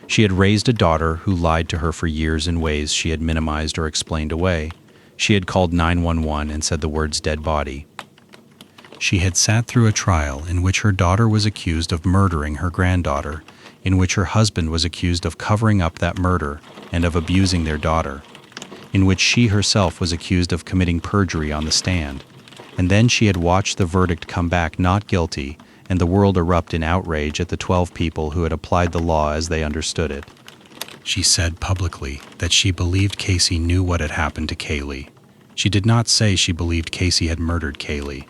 She had raised a daughter who lied to her for years in ways she had minimized or explained away. She had called 911 and said the words dead body. She had sat through a trial in which her daughter was accused of murdering her granddaughter, in which her husband was accused of covering up that murder and of abusing their daughter, in which she herself was accused of committing perjury on the stand. And then she had watched the verdict come back not guilty and the world erupt in outrage at the 12 people who had applied the law as they understood it. She said publicly that she believed Caylee knew what had happened to Caylee. She did not say she believed Caylee had murdered Caylee.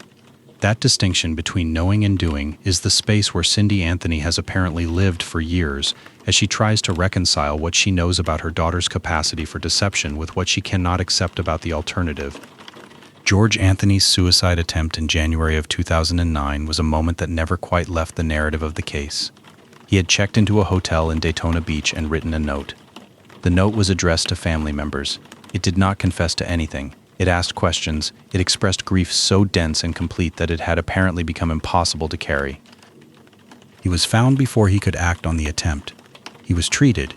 That distinction between knowing and doing is the space where Cindy Anthony has apparently lived for years as she tries to reconcile what she knows about her daughter's capacity for deception with what she cannot accept about the alternative. George Anthony's suicide attempt in January of 2009 was a moment that never quite left the narrative of the case. He had checked into a hotel in Daytona Beach and written a note. The note was addressed to family members. It did not confess to anything. It asked questions. It expressed grief so dense and complete that it had apparently become impossible to carry. He was found before he could act on the attempt. He was treated.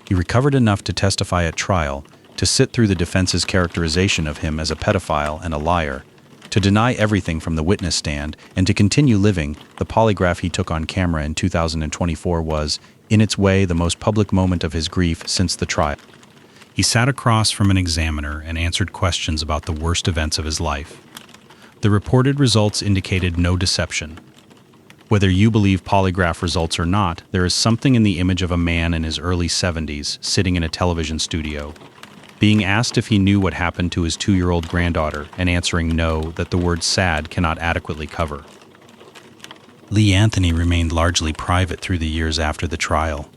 He recovered enough to testify at trial, to sit through the defense's characterization of him as a pedophile and a liar, to deny everything from the witness stand, and to continue living. The polygraph he took on camera in 2024 was, in its way, the most public moment of his grief since the trial. He sat across from an examiner and answered questions about the worst events of his life. The reported results indicated no deception. Whether you believe polygraph results or not, there is something in the image of a man in his early 70s sitting in a television studio, being asked if he knew what happened to his 2-year-old granddaughter and answering no, that the word sad cannot adequately cover. Lee Anthony remained largely private through the years after the trial.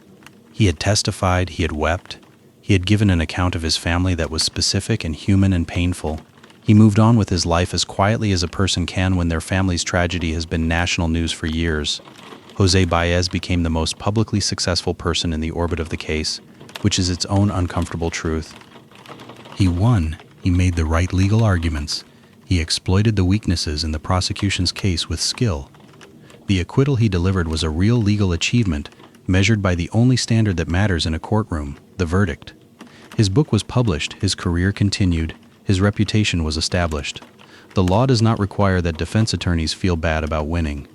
He had testified, he had wept. He had given an account of his family that was specific and human and painful. He moved on with his life as quietly as a person can when their family's tragedy has been national news for years. Jose Baez became the most publicly successful person in the orbit of the case, which is its own uncomfortable truth. He won. He made the right legal arguments. He exploited the weaknesses in the prosecution's case with skill. The acquittal he delivered was a real legal achievement, measured by the only standard that matters in a courtroom, the verdict. His book was published, his career continued, his reputation was established. The law does not require that defense attorneys feel bad about winning.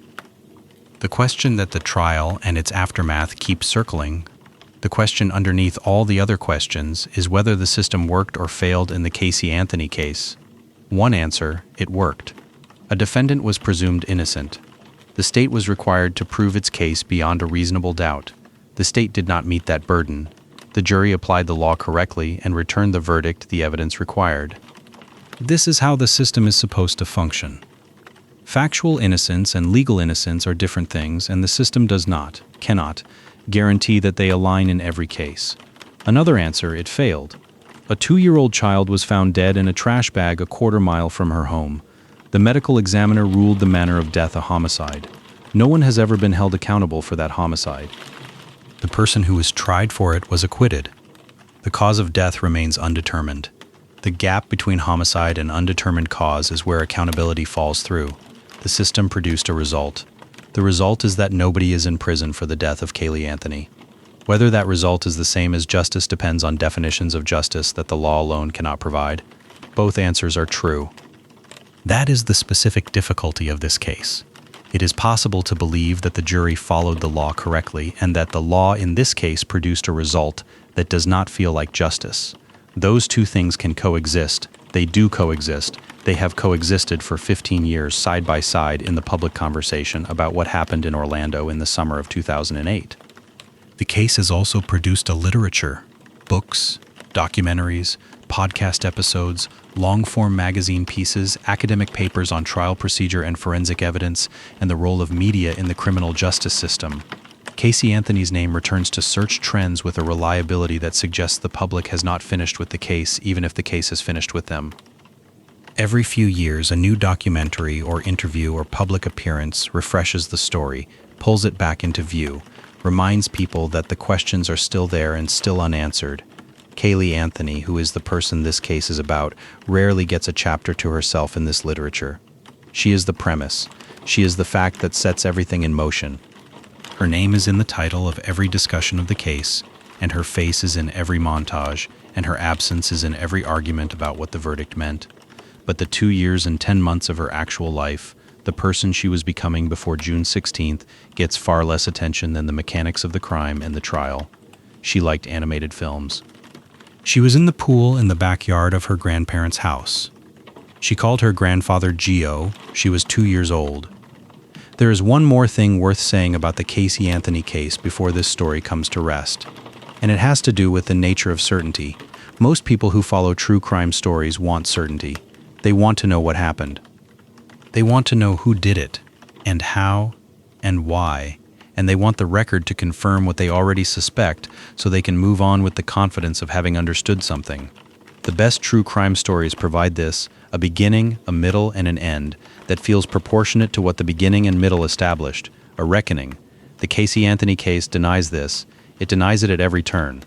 The question that the trial and its aftermath keep circling, the question underneath all the other questions, is whether the system worked or failed in the Caylee Anthony case. One answer: it worked. A defendant was presumed innocent. The state was required to prove its case beyond a reasonable doubt. The state did not meet that burden. The jury applied the law correctly and returned the verdict the evidence required. This is how the system is supposed to function. Factual innocence and legal innocence are different things, and the system does not, cannot, guarantee that they align in every case. Another answer: it failed. A 2-year-old child was found dead in a trash bag a quarter-mile from her home. The medical examiner ruled the manner of death a homicide. No one has ever been held accountable for that homicide. The person who was tried for it was acquitted. The cause of death remains undetermined. The gap between homicide and undetermined cause is where accountability falls through. The system produced a result. The result is that nobody is in prison for the death of Caylee Anthony. Whether that result is the same as justice depends on definitions of justice that the law alone cannot provide. Both answers are true. That is the specific difficulty of this case. It is possible to believe that the jury followed the law correctly and that the law in this case produced a result that does not feel like justice. Those two things can coexist. They do coexist. They have coexisted for 15 years side by side in the public conversation about what happened in Orlando in the summer of 2008. The case has also produced a literature, books, documentaries, podcast episodes, long-form magazine pieces, academic papers on trial procedure and forensic evidence, and the role of media in the criminal justice system. Caylee Anthony's name returns to search trends with a reliability that suggests the public has not finished with the case, even if the case has finished with them. Every few years, a new documentary or interview or public appearance refreshes the story, pulls it back into view, reminds people that the questions are still there and still unanswered. Caylee Anthony, who is the person this case is about, rarely gets a chapter to herself in this literature. She is the premise. She is the fact that sets everything in motion. Her name is in the title of every discussion of the case, and her face is in every montage, and her absence is in every argument about what the verdict meant. But the 2 years and 10 months of her actual life, the person she was becoming before June 16th, gets far less attention than the mechanics of the crime and the trial. She liked animated films. She was in the pool in the backyard of her grandparents' house. She called her grandfather Gio. She was 2 years old. There is one more thing worth saying about the Caylee Anthony case before this story comes to rest, and it has to do with the nature of certainty. Most people who follow true crime stories want certainty. They want to know what happened. They want to know who did it, and how, and why, and they want the record to confirm what they already suspect so they can move on with the confidence of having understood something. The best true crime stories provide this, a beginning, a middle, and an end that feels proportionate to what the beginning and middle established, a reckoning. The Caylee Anthony case denies this. It denies it at every turn.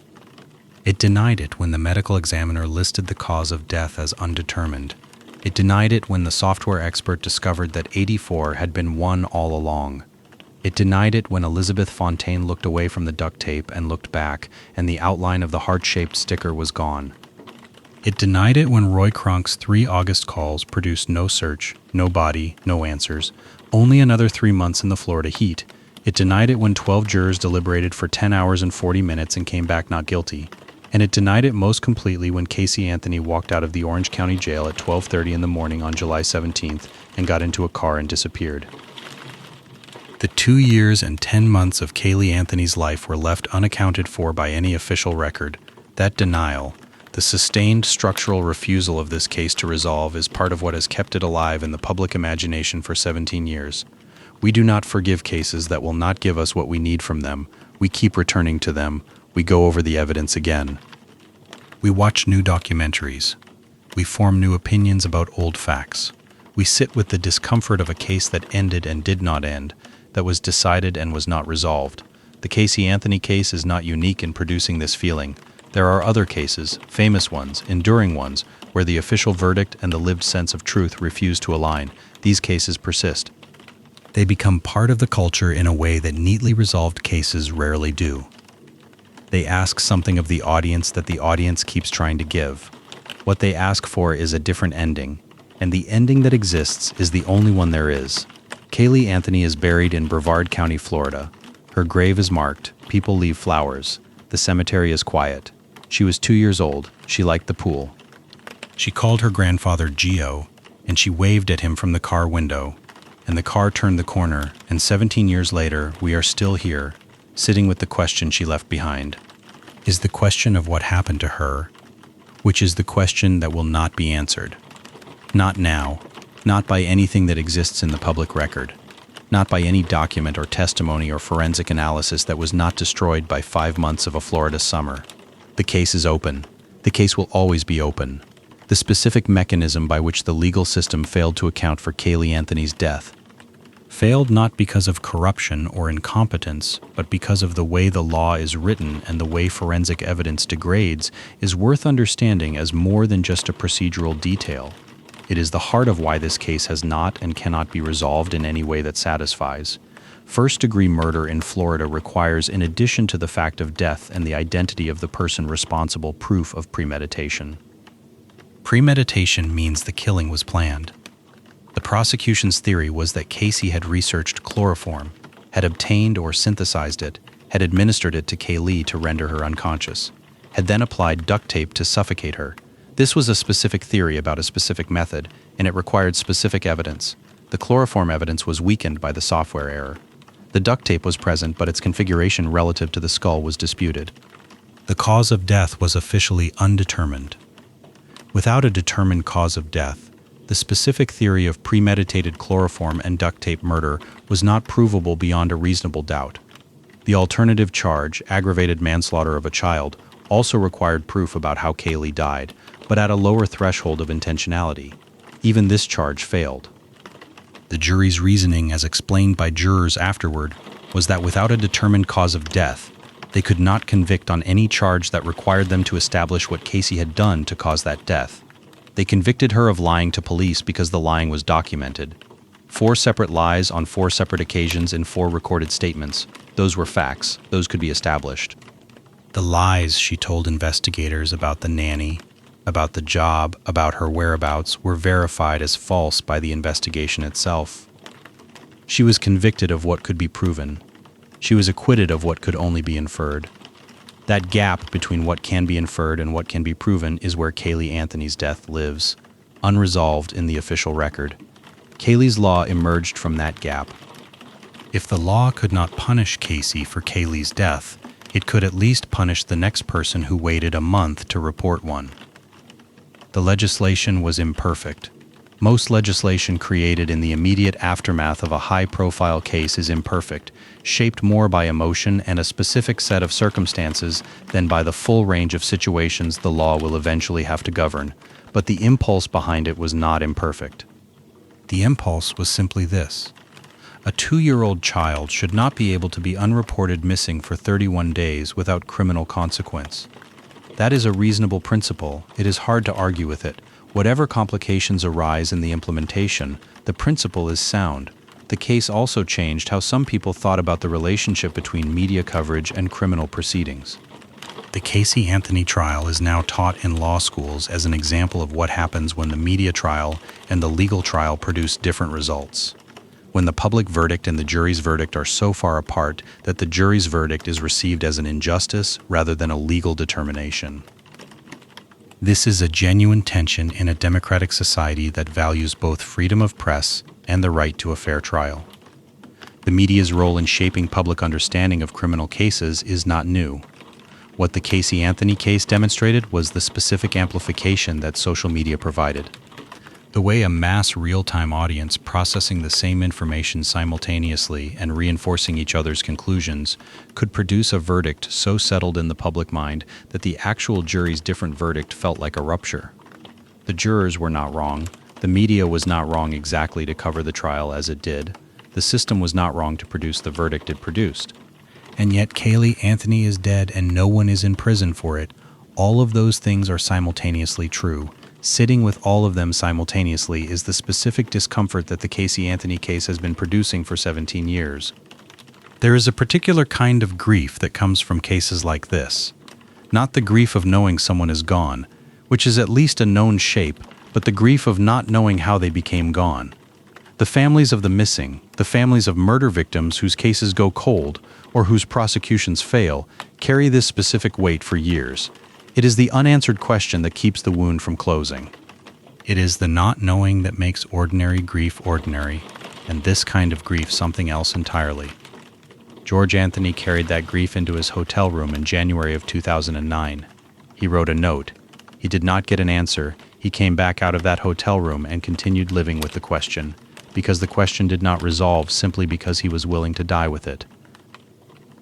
It denied it when the medical examiner listed the cause of death as undetermined. It denied it when the software expert discovered that 84 had been 1 all along. It denied it when Elizabeth Fontaine looked away from the duct tape and looked back, and the outline of the heart-shaped sticker was gone. It denied it when Roy Cronk's 3 August calls produced no search, no body, no answers, only another 3 months in the Florida heat. It denied it when 12 jurors deliberated for 10 hours and 40 minutes and came back not guilty. And it denied it most completely when Caylee Anthony walked out of the Orange County Jail at 12:30 in the morning on July 17th and got into a car and disappeared. The 2 years and 10 months of Caylee Anthony's life were left unaccounted for by any official record. That denial, the sustained structural refusal of this case to resolve, is part of what has kept it alive in the public imagination for 17 years. We do not forgive cases that will not give us what we need from them. We keep returning to them. We go over the evidence again. We watch new documentaries. We form new opinions about old facts. We sit with the discomfort of a case that ended and did not end, that was decided and was not resolved. The Caylee Anthony case is not unique in producing this feeling. There are other cases, famous ones, enduring ones, where the official verdict and the lived sense of truth refuse to align. These cases persist. They become part of the culture in a way that neatly resolved cases rarely do. They ask something of the audience that the audience keeps trying to give. What they ask for is a different ending, and the ending that exists is the only one there is. Caylee Anthony is buried in Brevard County, Florida. Her grave is marked. People leave flowers. The cemetery is quiet. She was 2 years old. She liked the pool. She called her grandfather Gio, and she waved at him from the car window. And the car turned the corner, and 17 years later, we are still here, sitting with the question she left behind. Is the question of what happened to her, which is the question that will not be answered. Not now, not by anything that exists in the public record, not by any document or testimony or forensic analysis that was not destroyed by 5 months of a Florida summer. The case is open. The case will always be open. The specific mechanism by which the legal system failed to account for Caylee Anthony's death. Failed not because of corruption or incompetence, but because of the way the law is written and the way forensic evidence degrades is worth understanding as more than just a procedural detail. It is the heart of why this case has not and cannot be resolved in any way that satisfies. First-degree murder in Florida requires, in addition to the fact of death and the identity of the person responsible, proof of premeditation. Premeditation means the killing was planned. The prosecution's theory was that Casey had researched chloroform, had obtained or synthesized it, had administered it to Caylee to render her unconscious, had then applied duct tape to suffocate her. This was a specific theory about a specific method, and it required specific evidence. The chloroform evidence was weakened by the software error. The duct tape was present, but its configuration relative to the skull was disputed. The cause of death was officially undetermined. Without a determined cause of death, the specific theory of premeditated chloroform and duct tape murder was not provable beyond a reasonable doubt. The alternative charge, aggravated manslaughter of a child, also required proof about how Caylee died, but at a lower threshold of intentionality. Even this charge failed. The jury's reasoning, as explained by jurors afterward, was that without a determined cause of death, they could not convict on any charge that required them to establish what Casey had done to cause that death. They convicted her of lying to police because the lying was documented. 4 separate lies on 4 separate occasions in 4 recorded statements. Those were facts. Those could be established. The lies she told investigators about the nanny, about the job, about her whereabouts, were verified as false by the investigation itself. She was convicted of what could be proven. She was acquitted of what could only be inferred. That gap between what can be inferred and what can be proven is where Caylee Anthony's death lives, unresolved in the official record. Caylee's law emerged from that gap. If the law could not punish Casey for Caylee's death, it could at least punish the next person who waited a month to report one. The legislation was imperfect. Most legislation created in the immediate aftermath of a high-profile case is imperfect, shaped more by emotion and a specific set of circumstances than by the full range of situations the law will eventually have to govern, but the impulse behind it was not imperfect. The impulse was simply this. A 2-year-old child should not be able to be unreported missing for 31 days without criminal consequence. That is a reasonable principle. It is hard to argue with it. Whatever complications arise in the implementation, the principle is sound. The case also changed how some people thought about the relationship between media coverage and criminal proceedings. The Caylee Anthony trial is now taught in law schools as an example of what happens when the media trial and the legal trial produce different results. When the public verdict and the jury's verdict are so far apart that the jury's verdict is received as an injustice rather than a legal determination. This is a genuine tension in a democratic society that values both freedom of press and the right to a fair trial. The media's role in shaping public understanding of criminal cases is not new. What the Caylee Anthony case demonstrated was the specific amplification that social media provided. The way a mass real-time audience processing the same information simultaneously and reinforcing each other's conclusions could produce a verdict so settled in the public mind that the actual jury's different verdict felt like a rupture. The jurors were not wrong. The media was not wrong exactly to cover the trial as it did. The system was not wrong to produce the verdict it produced. And yet Caylee Anthony is dead and no one is in prison for it. All of those things are simultaneously true. Sitting with all of them simultaneously is the specific discomfort that the Caylee Anthony case has been producing for 17 years. There is a particular kind of grief that comes from cases like this. Not the grief of knowing someone is gone, which is at least a known shape, but the grief of not knowing how they became gone. The families of the missing, the families of murder victims whose cases go cold or whose prosecutions fail, carry this specific weight for years. It is the unanswered question that keeps the wound from closing. It is the not knowing that makes ordinary grief ordinary, and this kind of grief something else entirely. George Anthony carried that grief into his hotel room in January of 2009. He wrote a note. He did not get an answer. He came back out of that hotel room and continued living with the question, because the question did not resolve simply because he was willing to die with it.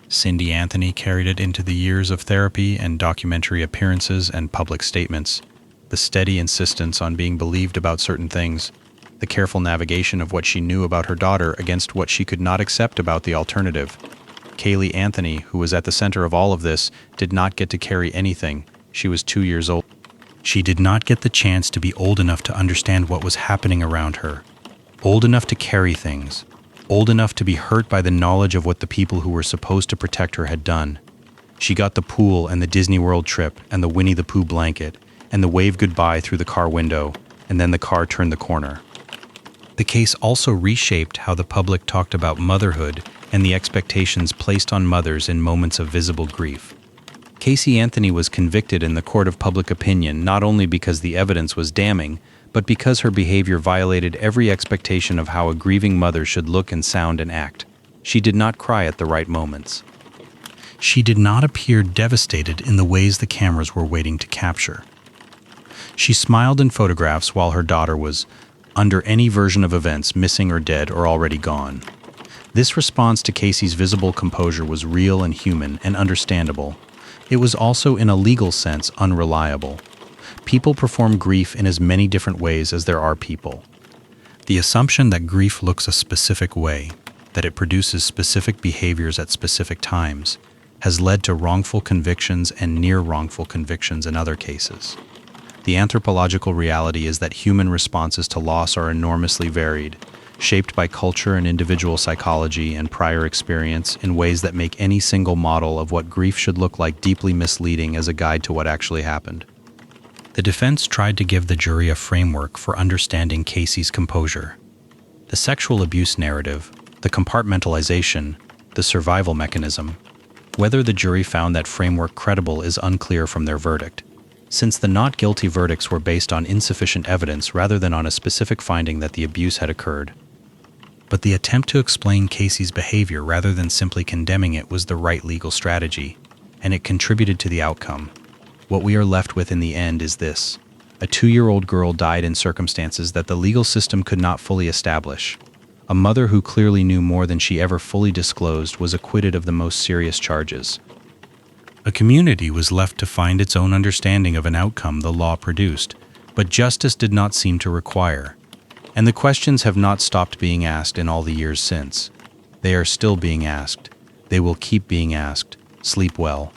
Cindy Anthony carried it into the years of therapy and documentary appearances and public statements, the steady insistence on being believed about certain things, the careful navigation of what she knew about her daughter against what she could not accept about the alternative. Caylee Anthony, who was at the center of all of this, did not get to carry anything. She was 2 years old. She did not get the chance to be old enough to understand what was happening around her, old enough to carry things, old enough to be hurt by the knowledge of what the people who were supposed to protect her had done. She got the pool and the Disney World trip and the Winnie the Pooh blanket and the wave goodbye through the car window, and then the car turned the corner. The case also reshaped how the public talked about motherhood and the expectations placed on mothers in moments of visible grief. Caylee Anthony was convicted in the court of public opinion not only because the evidence was damning, but because her behavior violated every expectation of how a grieving mother should look and sound and act. She did not cry at the right moments. She did not appear devastated in the ways the cameras were waiting to capture. She smiled in photographs while her daughter was, under any version of events, missing or dead or already gone. This response to Casey's visible composure was real and human and understandable. It was also, in a legal sense, unreliable. People perform grief in as many different ways as there are people. The assumption that grief looks a specific way, that it produces specific behaviors at specific times, has led to wrongful convictions and near-wrongful convictions in other cases. The anthropological reality is that human responses to loss are enormously varied, shaped by culture and individual psychology and prior experience in ways that make any single model of what grief should look like deeply misleading as a guide to what actually happened. The defense tried to give the jury a framework for understanding Casey's composure. The sexual abuse narrative, the compartmentalization, the survival mechanism. Whether the jury found that framework credible is unclear from their verdict, since the not guilty verdicts were based on insufficient evidence rather than on a specific finding that the abuse had occurred. But the attempt to explain Casey's behavior rather than simply condemning it was the right legal strategy, and it contributed to the outcome. What we are left with in the end is this: a 2-year-old girl died in circumstances that the legal system could not fully establish. A mother who clearly knew more than she ever fully disclosed was acquitted of the most serious charges. A community was left to find its own understanding of an outcome the law produced, but justice did not seem to require. And the questions have not stopped being asked in all the years since. They are still being asked. They will keep being asked. Sleep well.